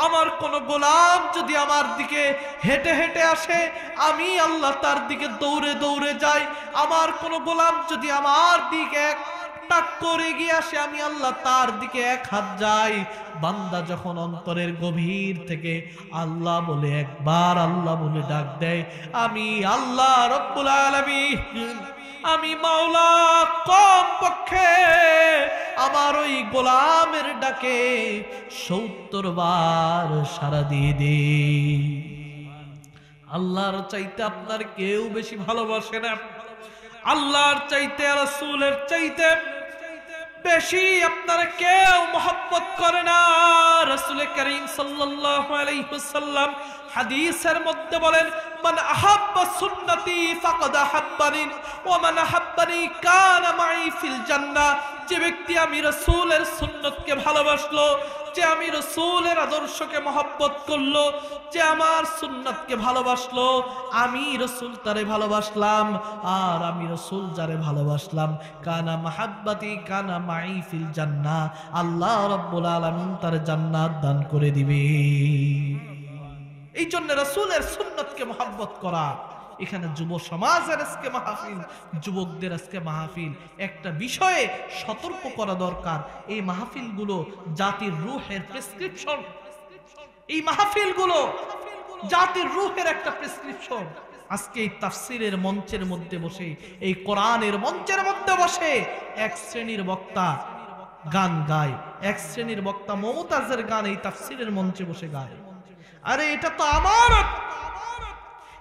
আমার কোন গোলাম যদি আমার দিকে হেঁটে হেঁটে আসে, আমি আল্লাহ তার দিকে দৌড়ে দৌড়ে যাই। আমার কোন গোলাম যদি আমার দিকে এক টাক করে গিয়ে আসে, আমি আল্লাহ তার দিকে এক হাত যাই। বান্দা যখন অন্তরের গভীর থেকে আল্লাহ বলে, একবার আল্লাহ বলে ডাক দেয়, আমি আল্লাহ রব্বুল আলামিন, আমি মাওলা কম পক্ষে আমার ওই গোলামের ডাকে ৭০ বার সাড়া দিয়ে দে। আল্লাহর চাইতে আপনার কেউ বেশি ভালোবাসে না, আল্লাহর চাইতে রাসূলের চাইতে বেশি আপনার কেউ মহব্বত করে না। রাসূল করিম সাল্লাল্লাহু আলাইহি ওয়াসাল্লাম হাদিসের মধ্যে বলেন, মান আহাব্বা সুন্নতি ফাকাদ আহাব্বানি ওয়া মান আহাব্বানি কানা মাই ফিল জান্নাহ। যে ব্যক্তি আমি রাসূলের সুন্নতকে ভালোবাসলো, যে আমি রাসূলের আদর্শকে মহব্বত করলো, যে আমার সুন্নতকে ভালোবাসলো, আমি রাসূল তারে ভালোবাসলাম, আর আমি রাসূল যারে ভালোবাসলাম, কানা মাহাব্বাতি কানা মাই ফিল জান্নাহ, আল্লাহ রাব্বুল আলামিন তার জান্নাত দান করে দিবে। এই জন্য রাসূলের সুন্নতকে মহব্বত করা, এখানে যুব সমাজের আজকে মাহফিল, যুবকদের আজকে মাহফিল। একটা বিষয়ে সতর্ক করা দরকার, এই মাহফিলগুলো জাতির রূহের প্রেসক্রিপশন। এই মাহফিলগুলো জাতির রূহের একটা প্রেসক্রিপশন। আজকে এই তাফসীরের মঞ্চের মধ্যে বসে, এই কোরআনের মঞ্চের মধ্যে বসে এক শ্রেণীর বক্তা গান গায়, এক শ্রেণীর বক্তা মুমতাজের গান এই তাফসীরের মঞ্চে বসে গায়। আরে এটা তো আমানত,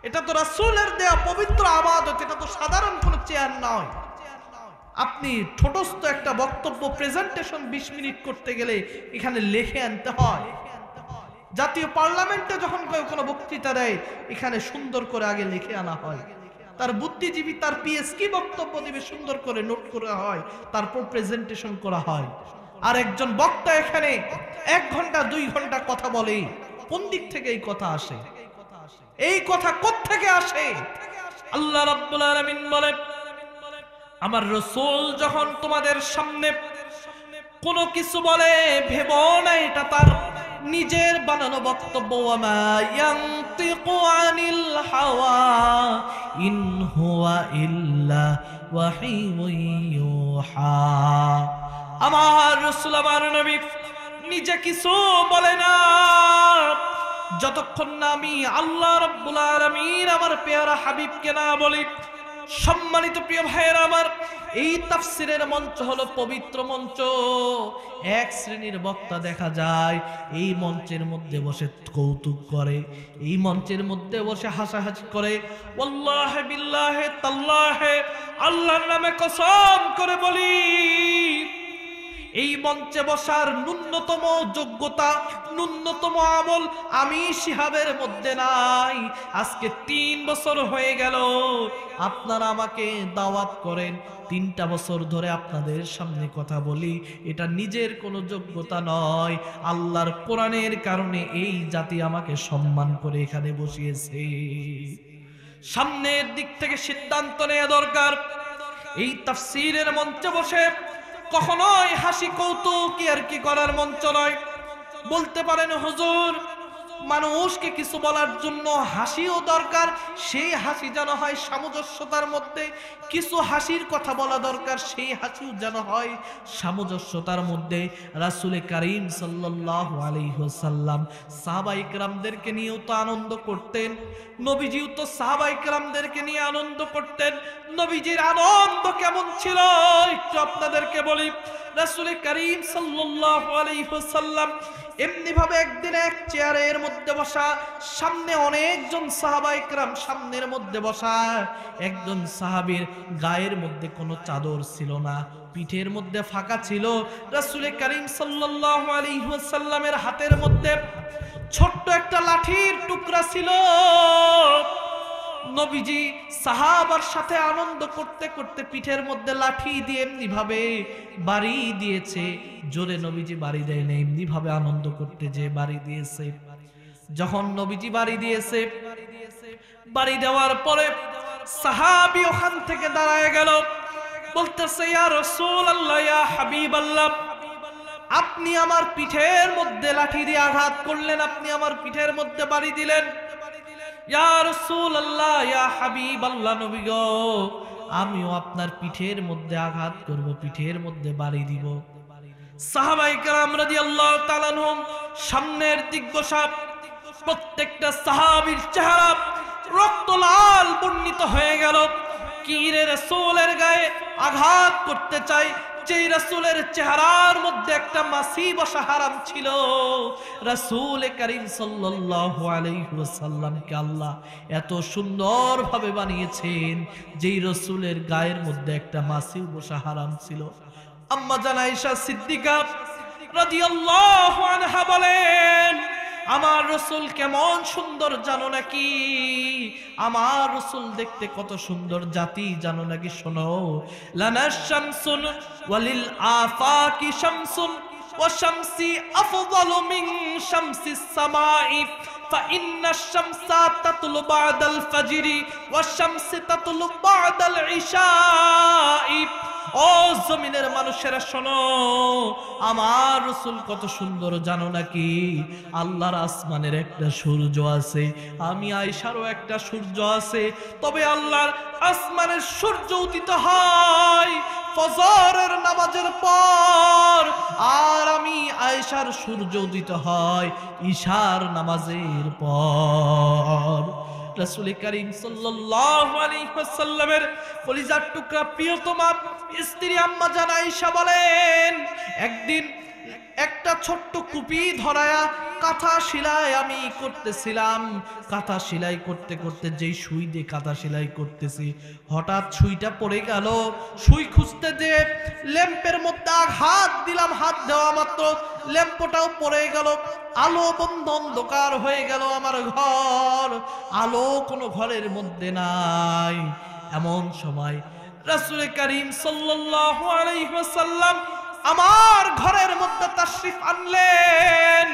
এটা তো রাসূলের দেয়া পবিত্র আমানত, এটা তো সাধারণ কোনো চেয়ার নয়। আপনি ছোটস্থ একটা বক্তব্য প্রেজেন্টেশন 20 মিনিট করতে গেলে এখানে লিখে আনতে হয়। জাতীয় পার্লামেন্টে যখন কেউ কোনো বক্তৃতা দেয়, এখানে সুন্দর করে আগে লিখে আনা হয়। তার বুদ্ধিজীবী, তার পিএস কি বক্তব্য দিবে সুন্দর করে নোট করা হয়, তারপর প্রেজেন্টেশন করা হয়। আর একজন বক্তা এখানে 1 ঘন্টা 2 ঘন্টা কথা বলে, কোন দিক থেকে এই কথা আসে? এই কথা কোত্থেকে আসে? আল্লাহ রাব্বুল আলামিন বলেন, আমার রাসূল যখন তোমাদের সামনে কোনো কিছু বলে, ভেবো না এটা তার নিজের বানানো বক্তব্য। ওয়ামা ইয়ানতিকু আনিল হাওয়া ইন হুয়া ইল্লা ওয়াহিয়ুন ইউহা। আমার রাসূল, আমার নবী নিজে কিছু বলে না, যতক্ষণ না আমি আল্লাহ রাব্বুল আলামিন আমার পেয়ারা হাবিবকে না বলি। সম্মানিত প্রিয় ভাইয়েরা আমার, এই তাফসীরের মঞ্চ হলো পবিত্র মঞ্চ। এক শ্রেণীর বক্তা দেখা যায় এই মঞ্চের মধ্যে বসে কৌতুক করে, এই মঞ্চের মধ্যে বসে হাসাহাসি করে। ওয়াল্লাহি বিল্লাহি তাল্লাহি, আল্লাহর নামে কসম করে বলি, এই মঞ্চে বসার ন্যূনতম যোগ্যতা, ন্যূনতম আমল আমি শিহাবের মধ্যে নাই। আজকে 3 বছর হয়ে গেল আপনারা আমাকে দাওয়াত করেন, 3টা বছর ধরে আপনাদের সামনে কথা বলি। এটা নিজের কোনো যোগ্যতা নয়, আল্লাহর কোরআনের কারণে এই জাতি আমাকে সম্মান করে এখানে বসিয়েছে। সামনের দিক থেকে সিদ্ধান্ত নেওয়া দরকার। এই তাফসীরের মঞ্চে বসে কখনোই হাসি কৌতুক আর কি করার মঞ্চ নয়। বলতে পারেন হুজুর, মানুষকে কিছু বলার জন্য হাসিও দরকার, সেই হাসি যেন হয় সামঞ্জস্যতার মধ্যে। কিছু হাসির কথা বলা দরকার, সেই হাসিও যেন হয় সামঞ্জস্যতার মধ্যে। রাসূল কারীম সাল্লাল্লাহু আলাইহি ওয়াসাল্লাম সাহাবায়ে কেরামদেরকে নিয়েও তো আনন্দ করতেন, নবীজিও তো সাহাবায়ে কেরামদেরকে নিয়ে আনন্দ করতেন। নবীজির আনন্দ কেমন ছিল একটু আপনাদেরকে বলি। রাসূল কারীম সাল্লাল্লাহু আলাইহি ওয়াসাল্লাম এমনি ভাবে একদিন এক চেয়ারের মধ্যে বসা, সামনে অনেকজন সাহাবায়ে কেরাম সামনের মধ্যে বসা। একজন সাহাবীর গায়ের মধ্যে কোনো চাদর ছিল না, পিঠের মধ্যে ফাঁকা ছিল। রাসূল কারীম সাল্লাল্লাহু আলাইহি ওয়াসাল্লামের হাতের মধ্যে ছোট্ট একটা লাঠির টুকরা ছিল। নবীজি সাহাবার সাথে আনন্দ করতে করতে পিঠের মধ্যে লাঠি দিয়ে এমনি ভাবে বাড়ি দিয়েছে। জোরে নবীজি বাড়ি দেয় না, এমনি ভাবে আনন্দ করতে যে বাড়ি দিয়েছে। যখন নবীজি বাড়ি দিয়েছে, বাড়ি দেওয়ার পরে সাহাবী ওখান থেকে দাঁড়ায় গেল, বলতেছে, ইয়া রাসূলুল্লাহ, ইয়া হাবিবাল্লাহ, আপনি আমার পিঠের মধ্যে লাঠি দিয়ে আঘাত করলেন, আপনি আমার পিঠের মধ্যে বাড়ি দিলেন। ইয়া রাসূলুল্লাহ, ইয়া হাবিবাল্লাহ, নবী গো, আমিও আপনার পিঠের মধ্যে আঘাত করব, পিঠের মধ্যে বাড়ি দিব। সাহাবায়ে কেরাম রাদিয়াল্লাহু তাআলা আনহুম সামনের দিক বসা, প্রত্যেকটা সাহাবীর চেহারা রক্ত লাল বর্ণিত হয়ে গেল। কি রে, রাসূলের গায়ে আঘাত করতে চাই, যেই রাসূলের চেহারার মধ্যে একটা মাছি বসা হারাম ছিল। রাসূল কারীম সাল্লাল্লাহু আলাইহি ওয়াসাল্লামকে আল্লাহ এত সুন্দর ভাবে বানিয়েছেন, যেই রাসূলের গায়ের মধ্যে একটা মাছি বসা হারাম ছিল। আম্মা জান আয়েশা সিদ্দিকা রাদিয়াল্লাহু আনহা বলেন, আমার রাসূল কেমন সুন্দর জানো নাকি? আমার রাসূল দেখতে কত সুন্দর জাতি জানো নাকি? শোনো, লানাশ শামসুন ওয়ালিল আফাকি শামসুন ওয়া শামসি আফদালু মিন শামসিস সামাই ফাইন্নাশ শামসা তাতলু বাদাল ফাজরি ওয়াশ শামসু তাতলু বাদাল ইশাই। ও জমিনের মানুষেরা শোনো, আমার রাসূল কত সুন্দর জানো নাকি? আল্লাহর আসমানের একটা সূর্য আছে, আমি আয়েশারও একটা সূর্য আছে, তবে আল্লাহর আসমানের সূর্য উদিত হয় ফজরের নামাজের পর, আর আমি আয়েশার সূর্য উদিত হয় ঈশার নামাজের পর। রাসূল করিম সাল্লাল্লাহু আলাইহি ওয়াসাল্লামের কলিজার টুকরা প্রিয়তমা স্ত্রী আম্মা জান আয়েশা বলেন, একদিন একটা ছোট্ট কুপি ধরায়া কাঁথা সেলাই আমি করতেছিলাম। কাঁথা সেলাই করতে করতে যেই সুই দিয়ে কাঁথা সেলাই করতেছি, হঠাৎ সুইটা পড়ে গেল। সুই খুঁজতে যে ল্যাম্পের মধ্যে হাত দিলাম, হাত দেওয়া মাত্র ল্যাম্পটাও পড়ে গেল। আলো বন্ধ, অন্ধকার হয়ে গেল আমার ঘর, আলো কোনো ঘরের মধ্যে নাই। এমন সময় রাসূল করিম সাল্লাল্লাহু আলাইহি ওয়াসাল্লাম আমার ঘরের মধ্যে তাশরিফ আনলেন।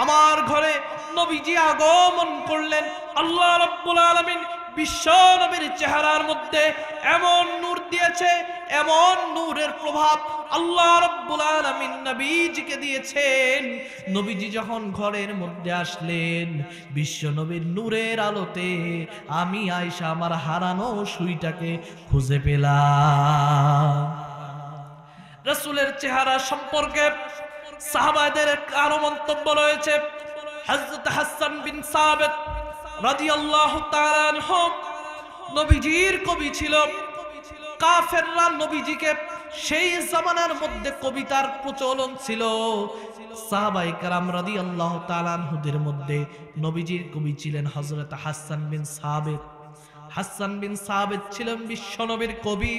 আমার ঘরে নবীজি আগমন করলেন। আল্লাহ রাব্বুল আলামিন বিশ্ব নবীর চেহারার মধ্যে এমন নূর দিয়েছে, এমন নূরের প্রভাব আল্লাহ রাব্বুল আলামিন নবীজিকে দিয়েছেন। নবীজি যখন ঘরের মধ্যে আসলেন, বিশ্ব নবীর নূরের আলোতে আমি আয়েশা আমার হারানো সুইটাকে খুঁজে পেলাম। রাসূলের চেহারা সম্পর্কে সাহাবাদের আরো মন্তব্য রয়েছে। হযরত হাসান বিন সাবিত রাদিয়াল্লাহু তাআলা আনহু নবীজির কবি ছিল। কাফেররা নবীজিকে, সেই জামানার মধ্যে কবিতার প্রচলন ছিল। সাহাবায়ে কেরাম রাদিয়াল্লাহু তাআলা আনহুদের মধ্যে নবীজির কবি ছিলেন হযরত হাসান বিন সাবিত। হাসান বিন সাবিত ছিলেন বিশ্ব নবীর কবি।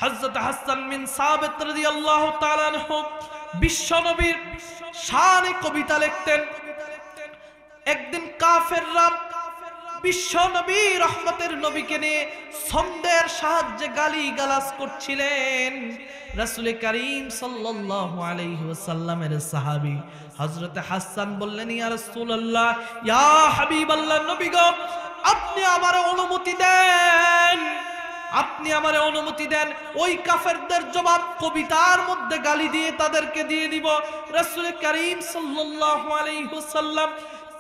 হযরত হাসান বিন সাবিত রাদিয়াল্লাহু তাআলা আনহু বিশ্ব নবীর শানে কবিতা লিখতেন। একদিন কাফেররা বিশ্ব নবী রহমতের নবীকে নিয়ে ছন্দের সাহায্যে গালিগালাজ করছিলেন। রাসূল করিম সাল্লাল্লাহু আলাইহি ওয়াসাল্লামের সাহাবী হযরত হাসান বললেন, ইয়া রাসূলুল্লাহ, ইয়া হাবিবাল্লাহ, নবী গো, আপনি আমারে অনুমতি দেন, আপনি আমারে অনুমতি দেন, ওই কাফেরদের জবাব কবিতার মধ্যে গালি দিয়ে তাদেরকে দিয়ে দিব। রাসূল করিম সাল্লাল্লাহু আলাইহি ওয়াসাল্লাম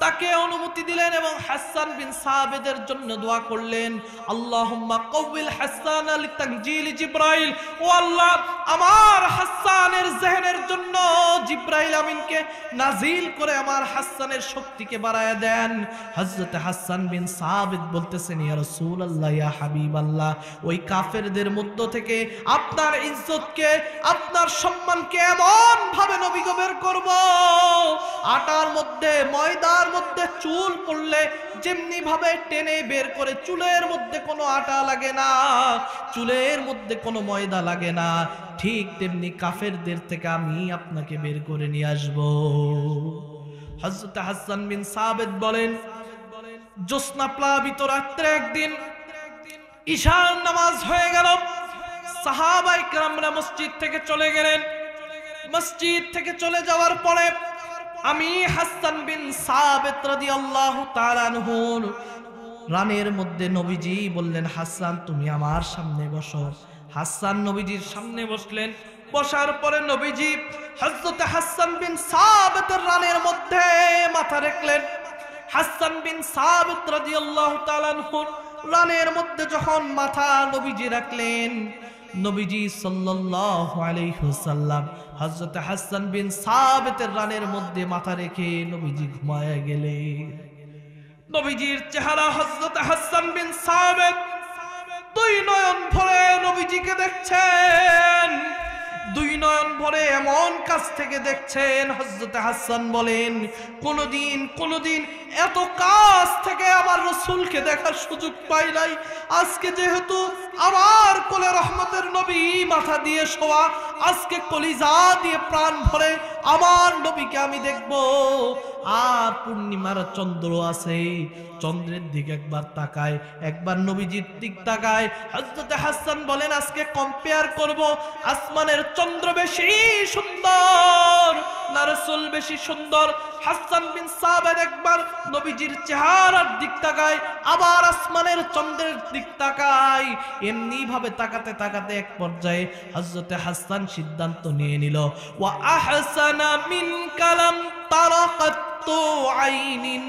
তাকে অনুমতি দিলেন এবং হাসান বিন সাবিতের জন্য দোয়া করলেন, আল্লাহুম্মা কওয়িল হাসান লিতানজিল জিবরাইল, ও আল্লাহ, আমার হাসানের জেহেনের জন্য জিবরাইল আমিনকে নাজিল করে আমার হাসানের শক্তিকে বাড়ায়া দেন। হযরত হাসান বিন সাবিত বলতেছেন, ইয়া রাসূলুল্লাহ, ইয়া হাবিবাল্লাহ, ওই কাফেরদের মধ্য থেকে আপনার ইজ্জতকে, আপনার সম্মানকে এমন ভাবে নবী গো বের করব, আটার মধ্যে, ময়দার মধ্যে চুল পড়লে যেমনি ভাবে টেনে বের করে চুলের মধ্যে কোনো আটা লাগে না, চুলের মধ্যে কোনো ময়দা লাগে না, ঠিক তেমনি কাফেরদের থেকে আমি আপনাকে বের করে নিয়ে আসব। হযরত হাসান বিন সাবিত বলেন, জ্যোৎস্না প্লাবিত রাত্রে একদিন ঈশার নামাজ হয়ে গেল। সাহাবায়ে কেরামরা মসজিদ থেকে চলে গেলেন। মসজিদ থেকে চলে যাওয়ার পরে আমি হাসান বিন সাবিত রাদিয়াল্লাহু তাআলা আনহু রানের মধ্যে নবীজি বললেন, হাসান, তুমি আমার সামনে বসো। হাসান নবীজির সামনে বসলেন। বসার পরে নবীজি হযরত হাসান বিন সাবিতের রানের মধ্যে মাথা রাখলেন। হাসান বিন সাবিত রাদিয়াল্লাহু তাআলা আনহু রানের মধ্যে যখন মাথা নবীজি রাখলেন, নবীজি সাল্লাল্লাহু আলাইহি ওয়াসাল্লাম হযরত হাসান বিন সাবিতের রানের মধ্যে মাথা রেখে নবীজি ঘুমায়া গেলেন। নবীজির চেহারা হযরত হাসান বিন সাবিত দুই নয়ন ভরে নবীজিকে দেখছেন, দুই নয়ন ভরে এমন কাছ থেকে দেখছেন। হযরত হাসান বলেন, কোনদিন এত কাছ থেকে আমার রাসূলকে দেখার সুযোগ পাই নাই। আজকে যেহেতু আমার কোলে রহমতের নবী মাথা দিয়ে শোয়া, আজকে কলিজা দিয়ে প্রাণ ভরে আমার নবীকে আমি দেখব। আর পূর্ণিমার চন্দ্র আছে, চন্দ্রের দিকে একবার তাকায়, একবার নবীজির দিক তাকায়। হযরত হাসান বলেন, আজকে কম্পেয়ার করব, আসমানের চন্দ্র বেশি সুন্দর না রাসূল বেশি সুন্দর? হাসান বিন সাবিত একবার নবীজির চেহারার দিক তাকায়, আবার আসমানের চন্দ্রের দিক তাকায়। এমনি ভাবে তাকাতে তাকাতে তাকাতে এক পর্যায়ে হযরতে হাসান সিদ্ধান্ত নিয়ে নিল, ওয়া আহসানা মিন কালাম তারাকাতু আইনিন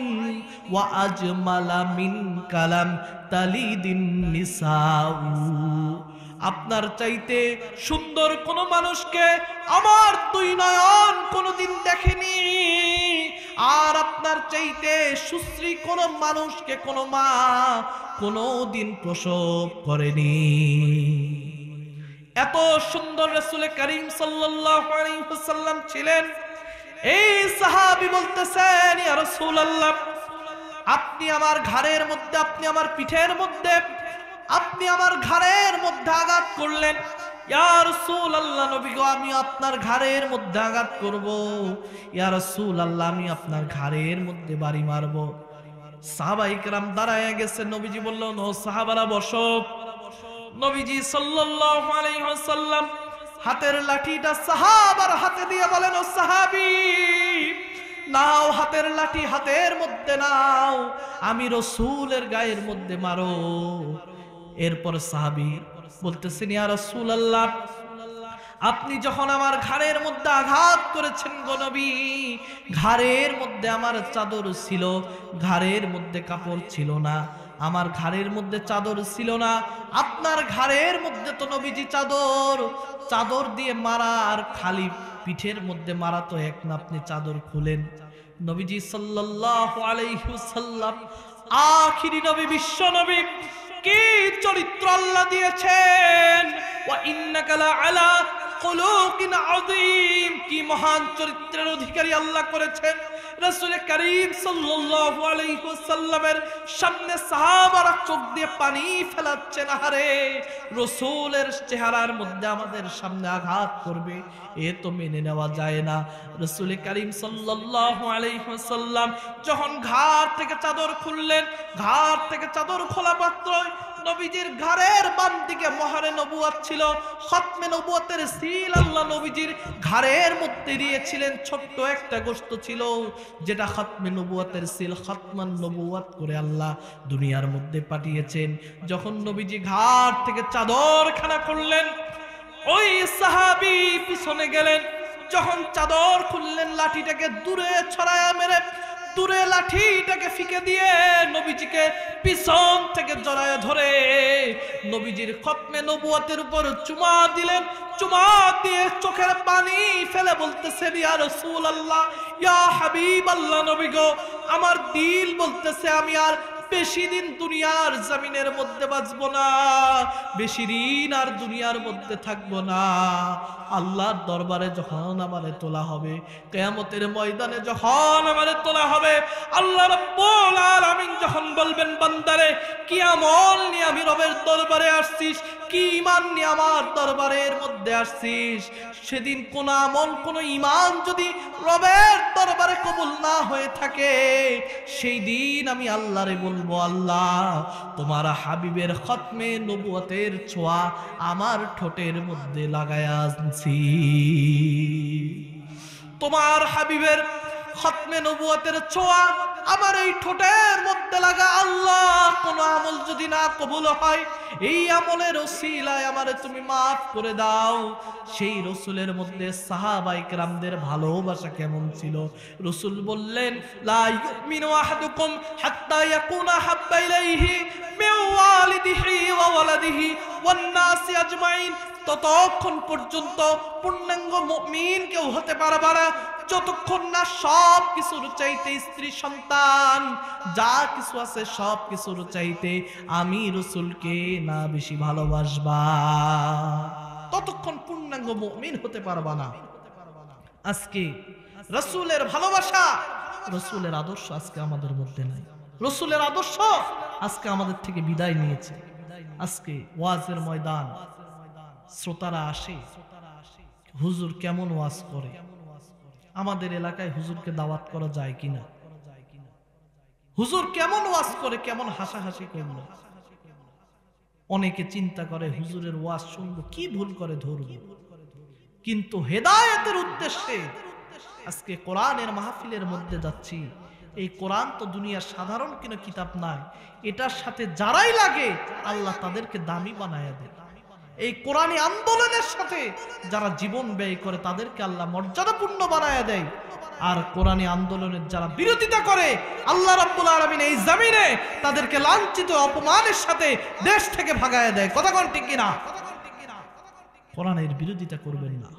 ওয়া আজমালা মিন কালাম তালিদিন নিসাউ। আপনার চাইতে সুন্দর কোন মানুষকে আমার দুই নয়ন কোনদিন দেখেনি, আর আপনার চাইতে সুশ্রী কোন মানুষকে কোন মা কোনদিন প্রসব করেনি। এত সুন্দর রাসূল করিম সাল্লাল্লাহু আলাইহি ওয়াসাল্লাম ছিলেন। এই সাহাবী বলতেছেন, ইয়া রাসূলুল্লাহ, আপনি আমার ঘাড়ের মধ্যে, আপনি আমার পিঠের মধ্যে, আপনি আমার ঘাড়ের মধ্যে আঘাত করলেন। ইয়া রাসূলুল্লাহ, নবী গো, আমি আপনার ঘাড়ের মধ্যে আঘাত করব। ইয়া রাসূলুল্লাহ, আমি আপনার ঘাড়ের মধ্যে বাড়ি মারব। সাহাবায়ে কেরাম দাঁড়ায় গেছে। নবীজি বললেন, ও সাহাবারা বসো। নবীজি সাল্লাল্লাহু আলাইহি ওয়াসাল্লাম হাতের লাঠিটা সাহাবার হাতে দিয়ে বলেন, ও সাহাবী, নাও হাতের লাঠি, হাতের মধ্যে নাও, আমি রাসূলের গায়ের মধ্যে মারো। এরপর সাহাবী বলতেছেন, ইয়া রাসূলুল্লাহ, আপনি যখন আমার ঘাড়ের মধ্যে আঘাত করেছেন গো নবী, ঘাড়ের মধ্যে আমার চাদর ছিল, ঘাড়ের মধ্যে কাপড় ছিল না, আমার ঘাড়ের মধ্যে চাদর ছিল না। আপনার ঘাড়ের মধ্যে তো নবীজি চাদর দিয়ে মারা, আর খালি পিঠের মধ্যে মারা তো এক না, আপনি চাদর খুলেন। নবীজি সাল্লাল্লাহু আলাইহি ওয়াসাল্লাম আখিরি নবী, বিশ্ব নবী, কি চরিত্র আল্লাহ দিয়েছেন। ওয়া ইন্নাকা লা আলা খুলুকিন আযীম, কি মহান চরিত্রের অধিকারী আল্লাহ করেছেন। রাসূল করিম সাল্লাল্লাহু আলাইহি ওয়াসাল্লামের সামনে সাহাবারা চোখ দিয়ে পানি ফেলাচ্ছেন। আহারে, রাসূলের চেহারার মধ্যে আমাদের সামনে আঘাত করবে, এ তো মেনে নেওয়া যায় না। রাসূল করিম সাল্লাল্লাহু আলাইহি ওয়াসাল্লাম যখন ঘাড় থেকে চাদর খুললেন, ঘাড় থেকে চাদর খোলা মাত্র নবীজির ঘাড়ের বাম দিকে মোহরে নবুয়ত ছিল, খতমে নবুয়তের সিল আল্লাহ নবীজির ঘাড়ের মধ্যে দিয়েছিলেন। ছোট্ট একটা গোশত ছিল যেটা খতমে নবুয়তের সিল, খতমান নবুয়ত করে আল্লাহ দুনিয়ার মধ্যে পাঠিয়েছেন। যখন নবীজি ঘাড় থেকে চাদর খানা করলেন, ওই সাহাবী পিছনে গেলেন। যখন চাদর খুললেন, লাঠিটাকে দূরে ছড়ায়া মেরে, দূরে লাঠিটাকে ফিকে দিয়ে নবীজিকে পিছন থেকে জড়ায় ধরে নবীজির খতমে নবুয়তের উপর চুমা দিলেন। চুমা দিয়ে চোখের পানি ফেলে বলতেছেন, ইয়া রাসূলুল্লাহ, ইয়া হাবিবাল্লাহ, নবী গো, আমার দিল বলতেছে আমি আর বেশি দিন দুনিয়ার জমিনের মধ্যে বাঁচবো না, বেশি দিন আর দুনিয়ার মধ্যে থাকবো না। আল্লাহর দরবারে যখন আমারে তোলা হবে, কিয়ামতের ময়দানে যখন আমারে তোলা হবে, আল্লাহ রাব্বুল আলামিন যখন বলবেন, বান্দারে, কি আমল নিয়ে আমি রবের দরবারে আসছিস, কি ঈমান নিয়ে আমার দরবারের মধ্যে আসছিস, সেদিন কোন আমল, কোন ঈমান যদি রবের দরবারে কবুল না হয়ে থাকে, সেই দিন আমি আল্লাহরে বলবো, আল্লাহ, তোমার হাবিবের খতমে নবুয়তের ছোঁয়া আমার ঠোঁটের মধ্যে লাগায়া আনছি। তোমার হাবিবের খতমে নবুয়তের ছোঁয়া আমার এই ঠোঁটের মধ্যে লাগা। আল্লাহ, কোন আমল যদি না কবুল হয়, এই আমলের ওসিলায় আমারে তুমি মাফ করে দাও। সেই রাসূলের মধ্যে সাহাবায়ে কেরামদের ভালোবাসা কেমন ছিল। রাসূল বললেন, লা ইউমিনু আহাদুকুম হাত্তা ইয়াকুনা হাব্বা ইলাইহি মিন ওয়ালিদিহি ওয়া ওয়ালাদিহি ওয়ান নাসি আজমাইন, ততক্ষণ পর্যন্ত পূর্ণাঙ্গ মুমিন কেউ হতে পারবে না যতক্ষণ না সব কিছুর চাইতে, স্ত্রী সন্তান যা কিছু আছে সব কিছুর চাইতে আমি রাসূলকে না বেশি ভালোবাসবা, ততক্ষণ পূর্ণাঙ্গ মুমিন হতে পারবা না। আজকে রাসূলের ভালোবাসা, রাসূলের আদর্শ আজকে আমাদের মধ্যে নাই। রাসূলের আদর্শ আজকে আমাদের থেকে বিদায় নিয়েছে। আজকে ওয়াজের ময়দান, শ্রোতারা আসে, হুজুর কেমন ওয়াজ করে, আমাদের এলাকায় হুজুরকে দাওয়াত করা যায় কিনা, হুজুর কেমন ওয়াজ করে, কেমন হাসাহাসি করলো। অনেকে চিন্তা করে হুজুরের ওয়াজ শুনবো, কি ভুল করে ধরবো। কিন্তু হেদায়েতের উদ্দেশ্যে আজকে কোরআনের মাহফিলের মধ্যে যাচ্ছি। এই কোরআন তো দুনিয়ার সাধারণ কোনো কিতাব নয়, এটার সাথে যারাই লাগে আল্লাহ তাদেরকে দামি বানায় দেয়। এই কোরআনী আন্দোলনের সাথে যারা জীবন ব্যয় করে তাদেরকে আল্লাহ মর্যাদাপূর্ণ বানায় দেয়, আর কোরআনী আন্দোলনের যারা বিরোধিতা করে আল্লাহ রাব্বুল আলামিন এই জমিনে তাদেরকে লাঞ্ছিত অপমানের সাথে দেশ থেকে ভাগায় দেয়। কথা কোন ঠিক কিনা? কোরআনের বিরোধিতা করবেন না।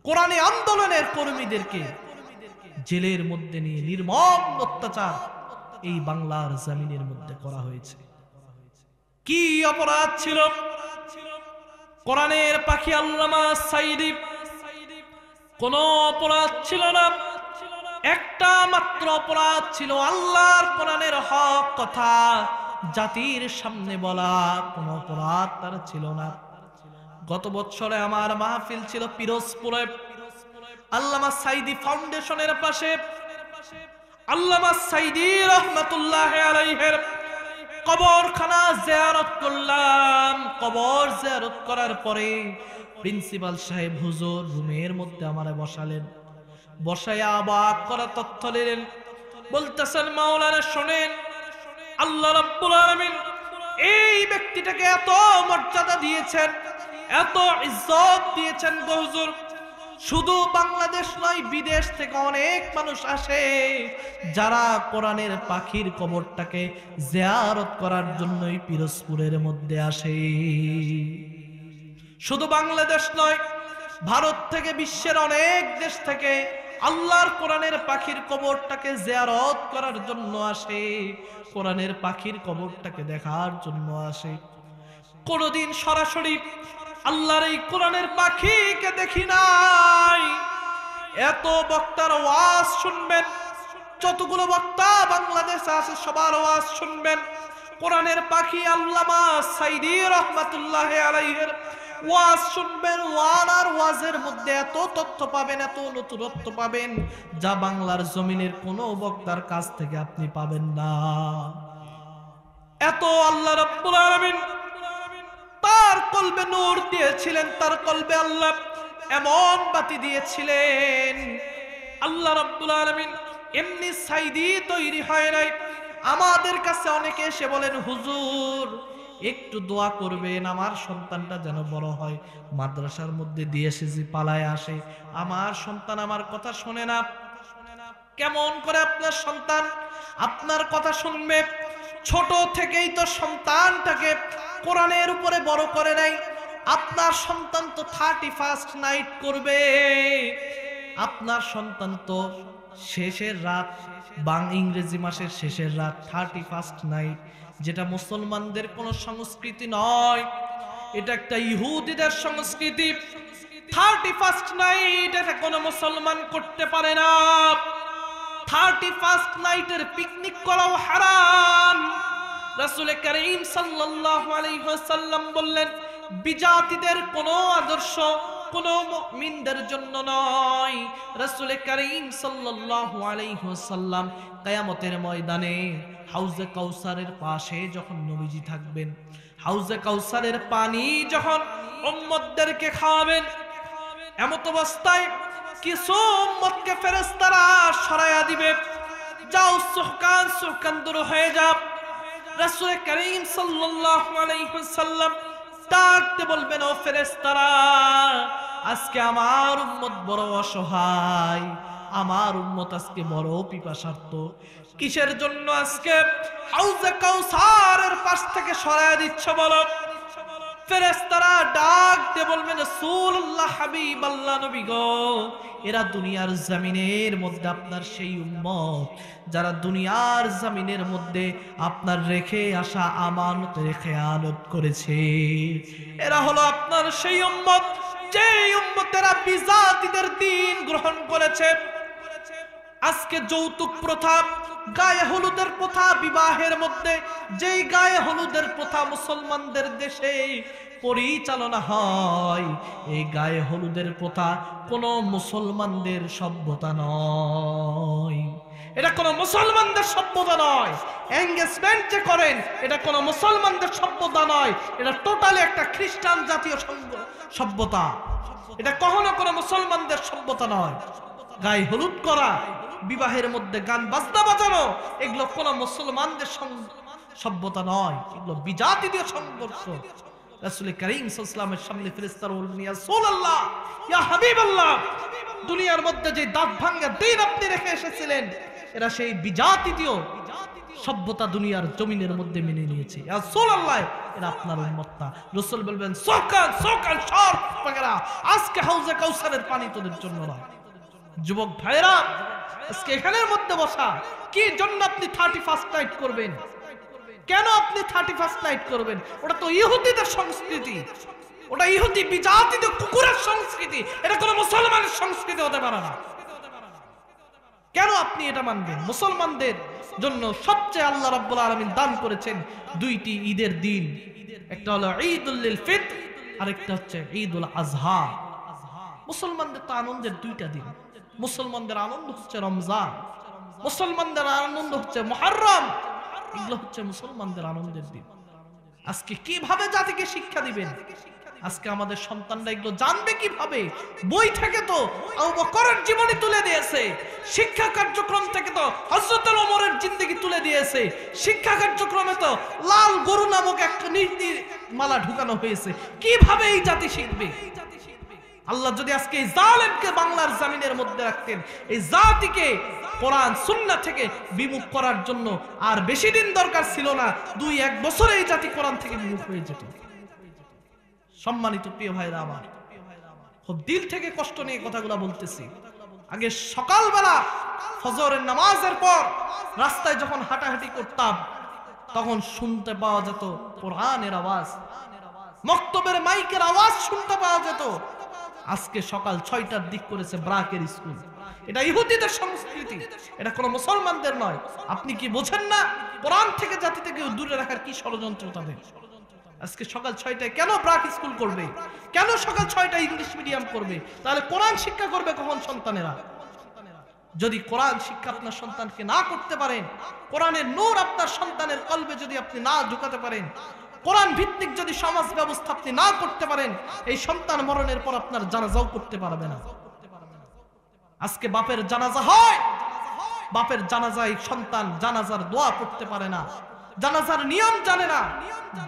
কোরআনী আন্দোলনের কর্মীদেরকে জেলের মধ্যে নিয়ে নির্মম অত্যাচার এই বাংলার জমিনের মধ্যে করা হয়েছে। কি অপরাধ ছিল? কোরআনের পাখি আল্লামা সাঈদী কোন অপরাধ ছিল না, একটা মাত্র অপরাধ ছিল আল্লাহর কোরআনের হক কথা জাতির সামনে বলা। কোন অপরাধ তার ছিল না। গত বছরে আমার মাহফিল ছিল পিরোজপুরে, আল্লামা সাঈদী ফাউন্ডেশনের পাশে। আল্লামা সাঈদী রহমাতুল্লাহ আলাইহির কবরখানা জিয়ারত করলাম। কবর জিয়ারত করার পরে প্রিন্সিপাল সাহেব হুজুর রুমের মধ্যে আমারে বসালেন, বসায়া অবাক করা তথ্য দিলেন। বলতেছেন, মাওলানা শুনেন, আল্লাহ রাব্বুল আলামিন এই ব্যক্তিটাকে এত মর্যাদা দিয়েছেন, এত ইজ্জত দিয়েছেন গো হুজুর। শুধু বাংলাদেশ নয়, বিদেশ থেকে অনেক মানুষ আসে যারা কোরআনের পাখির কবরটাকে জিয়ারত করার জন্যই পিরোজপুরের মধ্যে আসে। শুধু বাংলাদেশ নয়, ভারত থেকে বিশ্বের অনেক দেশ থেকে আল্লাহর কোরআনের পাখির কবরটাকে জিয়ারত করার জন্য আসে, কোরআনের পাখির কবরটাকে দেখার জন্য আসে। কোনদিন সরাসরি আল্লাহর এই কোরআনের পাখিকে দেখি নাই। এত বক্তার ওয়াজ শুনবেন, যতগুলো বক্তা বাংলাদেশে আছে সবার ওয়াজ শুনবেন। কোরআনের পাখি আল্লামা সাঈদী রহমাতুল্লাহ আলাইহির ওয়াজ শুনবেন। ওয়ানার ওয়াজের মধ্যে এত তথ্য পাবেন, এত নতুনত্ব পাবেন যা বাংলার জমিনের কোনো বক্তার কাছ থেকে আপনি পাবেন না। এত আল্লাহ রাব্বুল আলামিন তার কলবে নূর দিয়েছিলেন, তার কলবে আল্লাহ এমন বাতি দিয়েছিলেন। আল্লাহ রাব্বুল আলামিন এমনি সাঈদী তৈরি হয় নাই। আমাদের কাছে অনেকে এসে বলেন, হুজুর একটু দোয়া করবেন আমার সন্তানটা যেন বড় হয়। মাদ্রাসার মধ্যে দিয়ে এসেছি, পালায় আসে, আমার সন্তান আমার কথা শোনে না। কেমন করে আপনার সন্তান আপনার কথা শুনবে? ছোট থেকেই তো সন্তানটাকে কোরআনের উপরে বড় করে নাই। আপনার সন্তান তো 31st নাইট করবে, আপনার সন্তান তো শেষের রাত, ইংরেজি মাসের শেষের রাত 31st নাইট, যেটা মুসলমানদের কোন সংস্কৃতি নয়, এটা একটা ইহুদিদের সংস্কৃতি। 31st নাইট এটা কোন মুসলমান করতে পারে না। 31st নাইটের পিকনিক করাও হারাম। রাসূল করিম সাল্লাল্লাহু আলাইহি ওয়াসাল্লাম বললেন, বিজাতিদের কোনো আদর্শ কোনো মুমিনদের জন্য নয়। রাসূল করিম সাল্লাল্লাহু আলাইহি ওয়াসাল্লাম কিয়ামতের ময়দানে হাউজে কাউসারের পাশে যখন নবীজি থাকবেন, হাউজে কাউসারের পানি যখন উম্মতদেরকে খাওয়াবেন, এমত অবস্থায় কিছু উম্মতকে ফেরেশতারা সরায়া দিবে, যাও সুহকান দূর হয়ে যাও। রাসূল করিম সাল্লাল্লাহু আলাইহি ওয়াসাল্লাম ডাকতে বলবেন, ও ফেরেশতারা, আজকে আমার উম্মত বড় অসহায়, আমার উম্মত আজকে বড় পিপাসার্ত। কিসের জন্য আজকে হাউজে কাউসারের পাশ থেকে সরায়া দিচ্ছ বলো? ফেরেশতারা ডাকতে বলবেন, রাসূলুল্লাহ হাবিবাল্লাহ নবী গো, এরা দুনিয়ার জমিনের মধ্যে আপনার সেই উম্মত যারা দুনিয়ার জমিনের মধ্যে আপনার রেখে আসা আমানতের খেয়ানত করেছে। এরা হলো আপনার সেই উম্মত, যে উম্মতেরা বিজাতিদের দ্বীন গ্রহণ করেছে। আজকে যৌতুক প্রথা, গায়ে হলুদের প্রথা বিবাহের মধ্যে, যেই গায়ে হলুদের প্রথা মুসলমানদের দেশে পরিচালনা হয়, এই গায়ে হলুদের প্রথা কোনো মুসলমানদের সভ্যতা নয়। এটা কোনো মুসলমানদের সভ্যতা নয়। এঙ্গেজমেন্ট যে করেন এটা কোনো মুসলমানদের সভ্যতা নয়, এটা টোটালি একটা খ্রিস্টান জাতীয় সভ্যতা। এটা কখনো কোনো মুসলমানদের সভ্যতা নয়। গায়ে হলুদ করা, বিবাহের মধ্যে গান বাজনা বাজানো, এগুলো কোনো মুসলমানদের সভ্যতা নয়, এগুলো বিজাতিদের সংঘর্ষ। রাসূল করিম সাল্লাল্লাহু আলাইহি ওয়াসাল্লামের সামনে ফেরেশতারা বললেন, ইয়া রাসূলুল্লাহ, ইয়া হাবিবাল্লাহ, দুনিয়ার মধ্যে যে দাঁত ভাঙা দিন আপনি রেখে এসেছিলেন, এরা সেই বিজাতীয় সভ্যতা দুনিয়ার জমিনের মধ্যে মেনে নিয়েছে। ইয়া রাসূলুল্লাহ, এরা আপনার উম্মত না। রাসূল বলবেন, সকাল সকাল সর পাগলা, আজকে হাউজে কাউসারের পানি তোদের জন্য না। যুবক ভাইরা, আজকে এখানের মধ্যে বসা, কি জন্য আপনি 31st নাইট করবেন? কেন আপনি 31st নাইট করবেন? ওটা তো ইহুদিদের সংস্কৃতি, ওটা ইহুদি বিজাতীয় কুকুরের সংস্কৃতি, এটা কোনো মুসলমানের সংস্কৃতি হতে পারে না। কেন আপনি এটা মানবেন? মুসলমানদের জন্য সবচেয়ে আল্লাহ রাব্বুল আলামিন দান করেছেন দুইটি ঈদের দিন, একটা হলো ঈদুল ফিতর আর একটা হচ্ছে ঈদুল আযহা। মুসলমানদের তো আনন্দের দুইটা দিন। মুসলমানদের আনন্দ হচ্ছে রমজান, মুসলমানদের আনন্দ হচ্ছে মুহররম, এগুলো হচ্ছে মুসলমানদের আনন্দের দিন। আজকে কিভাবে জাতিকে শিক্ষা দিবেন? আজকে আমাদের সন্তানরা এগুলো জানবে কিভাবে? বই থেকে তো আবু বকরের জীবনী তুলে দিয়েছে, শিক্ষা কার্যক্রম থেকে তো হযরত ওমরের জিন্দেগি তুলে দিয়েছে, শিক্ষা কার্যক্রমে তো লাল গরু নামক একটা নীতিমালা ঢুকানো হয়েছে। কিভাবে এই জাতি শিখবে? আল্লাহ যদি আজকে এই জালেমকে বাংলার জমিনের মধ্যে রাখতেন, এই জাতিকে কোরআন সুন্নাহ থেকে বিমুখ করার জন্য আর বেশি দিন দরকার ছিল না, 2-1 বছরে এই জাতি কোরআন থেকে বিমুখ হয়ে যেত। সম্মানিত প্রিয় ভাইরা আমার, খুব দিল থেকে কষ্ট নিয়ে কথাগুলো বলতেছি। আগে সকালবেলা ফজরের নামাজের পর রাস্তায় যখন হাঁটাহাঁটি করতাম, তখন শুনতে পাওয়া যেত কোরআনের আওয়াজ, মক্তবের মাইকের আওয়াজ শুনতে পাওয়া যেত। আজকে সকাল 6টার দিক করেছে ব্রাকের স্কুল। এটা ইহুদিদের সংস্কৃতি, এটা কোনো মুসলমানদের নয়। আপনি কি বোঝেন না কোরআন থেকে জাতি থেকে দূরে রাখার কি ষড়যন্ত্র তাদের? আজকে সকাল 6টায় কেন ব্রাক স্কুল করবে? কেন সকাল 6টায় ইংলিশ মিডিয়াম করবে? তাহলে কোরআন শিক্ষা করবে কখন সন্তানেরা? যদি কোরআন শিক্ষা আপনার সন্তানকে না করতে পারেন, কোরআনের নূর আপনার সন্তানের কলবে যদি আপনি না ঢুকাতে পারেন, কোরআন ভিত্তিক যদি সমাজ ব্যবস্থা আপনি না করতে পারেন, এই সন্তান মরণের পর আপনার জানাজাও করতে পারবে না। আজকে বাপের জানাজা হয়, বাপের জানাজায় সন্তান জানাজার দোয়া পড়তে পারে না, জানাজার নিয়ম জানে না,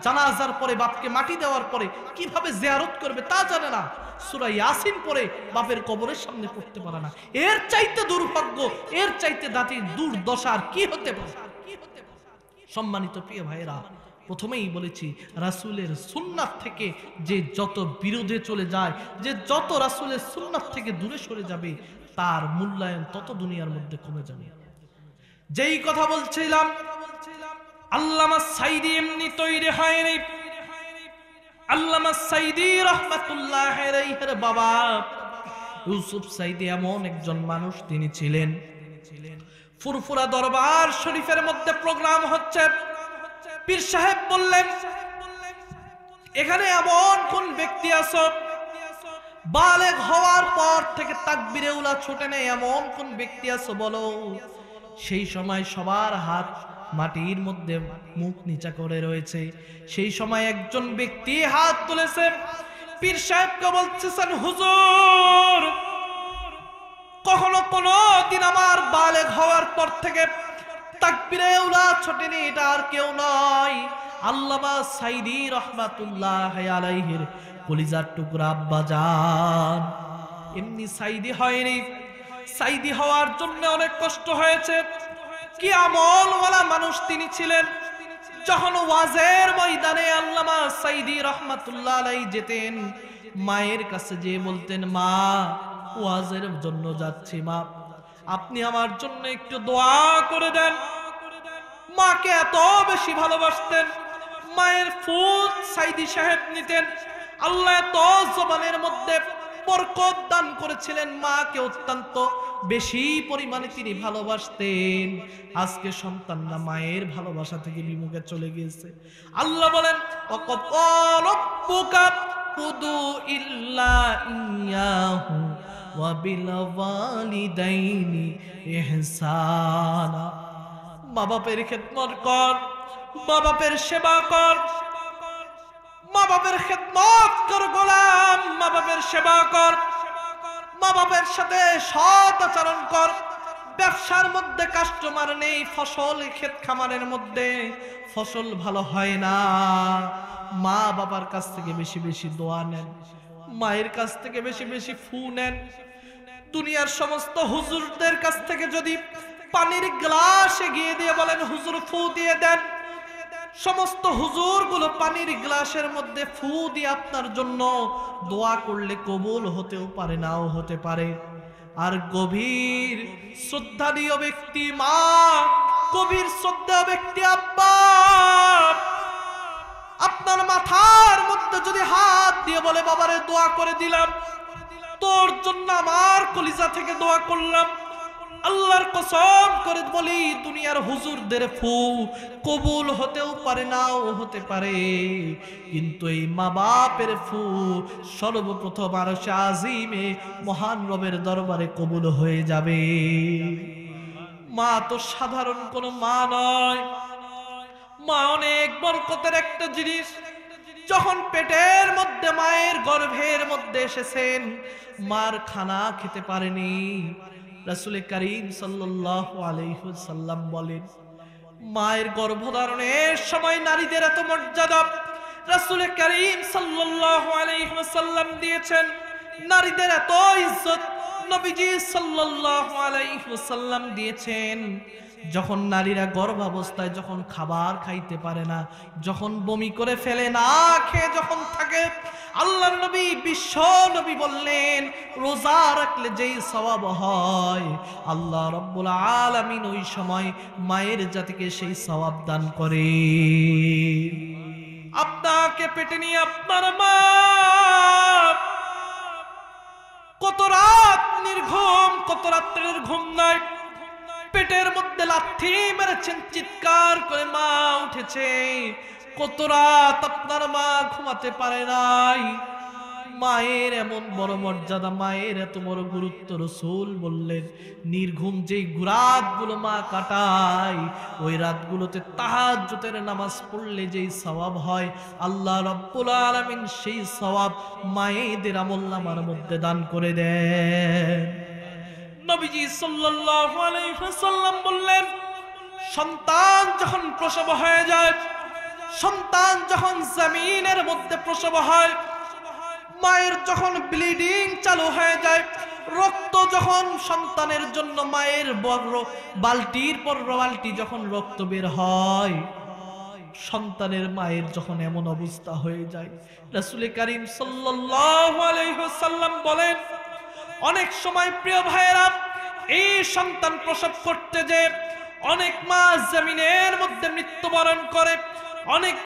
জানাজার পরে বাপকে মাটি দেওয়ার পরে কিভাবে জিয়ারত করবে তা জানে না, সূরা ইয়াসিন পড়ে বাপের কবরের সামনে পড়তে পারে না। এর চাইতে দুর্ভাগ্য, এর চাইতে জাতির দুর্দশা আর কি হতে পারে? সম্মানিত প্রিয় ভাইরা, প্রথমেই বলেছি রাসূলের সুন্নাত থেকে যে যত বিরোধে চলে যায়, যে যত রাসূলের সুন্নাত থেকে দূরে সরে যাবে, তার মূল্যায়ন তত দুনিয়ার মধ্যে কমে যাবে। যেই কথা বলছিলাম, আল্লামা সাইদি এমনি তৈরি হয়নি। আল্লামা সাইদি রাহমাতুল্লাহ আলাইহির বাবা ইউসুফ সাইদি এমন একজন মানুষ, তিনি ছিলেন ফুরফুরা দরবার শরীফের মধ্যে প্রোগ্রাম হচ্ছে, পীর সাহেব বললেন, এখানে এমন কোন ব্যক্তি আছো বালেগ হওয়ার পর থেকে তাকবীরে উলা ছোটে নেই, এমন কোন ব্যক্তি আছো বলো। সেই সময় সবার হাত মাটির মধ্যে মুখ নিচা করে রয়েছে। সেই সময় একজন ব্যক্তি হাত তুলেছে, পীর সাহেবকে বলতেছেন, হুজুর, কখনো কোনো দিন আমার বালেগ হওয়ার পর থেকে তাকবীরে উলা ছোটেনি, এটা আর কেউ নয়, আল্লামা সাইদি রাহমাতুল্লাহ আলাইহির কলিজার টুকরা আব্বাজান। এমনি সাইদি হয়নি, সাইদি হওয়ার জন্য অনেক কষ্ট হয়েছে। কি আমলওয়ালা মানুষ তিনি ছিলেন। যখন ওয়াজের ময়দানে আল্লামা সাইদি রাহমাতুল্লাহ আলাইহি যেতেন, মায়ের কাছে যেয়ে বলতেন, মা, ওয়াজের জন্য যাচ্ছি, মা আপনি আমার জন্য একটু দোয়া করে দেন। মাকে এত বেশি ভালোবাসতেন, মায়ের ফুল সাইদি সাহেব নিতেন। আল্লাহ এত জবানের মধ্যে বরকত দান করেছিলেন, মাকে অত্যন্ত বেশি পরিমাণে তিনি ভালোবাসতেন। আজকে সন্তানরা মায়ের ভালোবাসা থেকে বিমুখে চলে গিয়েছে। আল্লাহ বলেন, ওয়াকাল্লাবুকা কুদু ইল্লা ইয়াহু ওয়া বিল ওয়ালিদাইনি ইহসানা। মা বাপের খেদমত কর, মা বাপের সেবা কর, মা বাপের খেদমত কর গোলাম, মা বাপের সেবা কর, মা বাপের সাথে সৎ আচরণ কর, ব্যবসার মধ্যে কাস্টমার নেই, ফসল ক্ষেত খামারের মধ্যে ফসল ভালো হয় না, মা বাবার কাছ থেকে বেশি বেশি দোয়া নেন, মায়ের কাছ থেকে বেশি বেশি ফু নেন। দুনিয়ার সমস্ত হুজুরদের কাছ থেকে যদি পানির গ্লাস এগিয়ে দিয়ে বলেন হুজুর ফু দিয়ে দেন, সমস্ত হুজুরগুলো পানির গ্লাসের মধ্যে ফু দিয়ে আপনার জন্য দোয়া করলে কবুল হতেও পারে, নাও হতে পারে। আর গভীর শ্রদ্ধানীয় ব্যক্তি মা, গভীর শ্রদ্ধা ব্যক্তি আব্বা, আপনার মাথার মধ্যে যদি হাত দিয়ে বলে বাবারে দোয়া করে দিলাম, তোর জন্য আমার কলিজা থেকে দোয়া করলাম, আল্লাহর কসম করে বলি দুনিয়ার হুজুরদের ফু কবুল হতেও পারে, নাও হতে পারে, কিন্তু এই মা বাপের ফু সর্বপ্রথম আরশে আজিমে মহান রবের দরবারে কবুল হয়ে যাবে। মা তো সাধারণ কোনো মা নয়, মা অনেক বরকতের একটা জিনিস। যখন পেটের মধ্যে মায়ের গর্ভের মধ্যে এসেছেন, মার খানা খেতে পারেনি, রাসূল করিম সাল্লাল্লাহু আলাইহি ওয়াসাল্লাম বলেন মায়ের গর্ভধারণের সময় নারীদের এত মর্যাদা রাসূল করিম সাল্লাল্লাহু আলাইহি ওয়াসাল্লাম দিয়েছেন, নারীদের এত ইজ্জত নবীজি সাল্লাল্লাহু আলাইহি ওয়াসাল্লাম দিয়েছেন। যখন নারীরা গর্ভাবস্থায় যখন খাবার খাইতে পারে না, যখন বমি করে ফেলে, না খেয়ে যখন থাকে, আল্লাহর নবী বিশ্ব নবী বললেন রোজা রাখলে যেই সওয়াব হয় আল্লাহ রাব্বুল আলামিন ওই সময় মায়ের জাতিকে সেই সওয়াব দান করে। আপনাকে পেটে নিয়ে আপনার মা কত রাত নির্ঘুম, কত রাত্রের ঘুম নাই, পেটের মধ্যে লাথি মেরেছেন, চিৎকার করে মা উঠেছে, কত রাত আপনার মা ঘুমাতে পারে নাই। মায়ের এমন বড় মর্যাদা, মায়ের এত বড় গুরুত্ব, রাসূল বললেন নির্ঘুম যেই রাতগুলো মা কাটায়, ওই রাতগুলোতে তাহাজ্জুদের নামাজ পড়লে যেই সওয়াব হয় আল্লাহ রাব্বুল আলামিন সেই সওয়াব মায়েদের আমলনামার মধ্যে দান করে দেন। নবীজি সাল্লাল্লাহু আলাইহি ওয়াসাল্লাম বললেন সন্তান যখন প্রসব হয়ে যায়, সন্তান যখন জমিনের মধ্যে প্রসব হয়, মায়ের যখন ব্লিডিং চালু হয়ে যায়, রক্ত যখন সন্তানের জন্য মায়ের বড় বালতির পর বালতি যখন রক্ত বের হয়, সন্তানের মায়ের যখন এমন অবস্থা হয়ে যায়, রাসূল করিম সাল্লাল্লাহু আলাইহি ওয়াসাল্লাম বলেন অনেক সময় প্রিয় ভাইয়েরা এই সন্তান প্রসব করতে যে অনেক মা জমিনের মধ্যে মৃত্যুবরণ করে, অনেক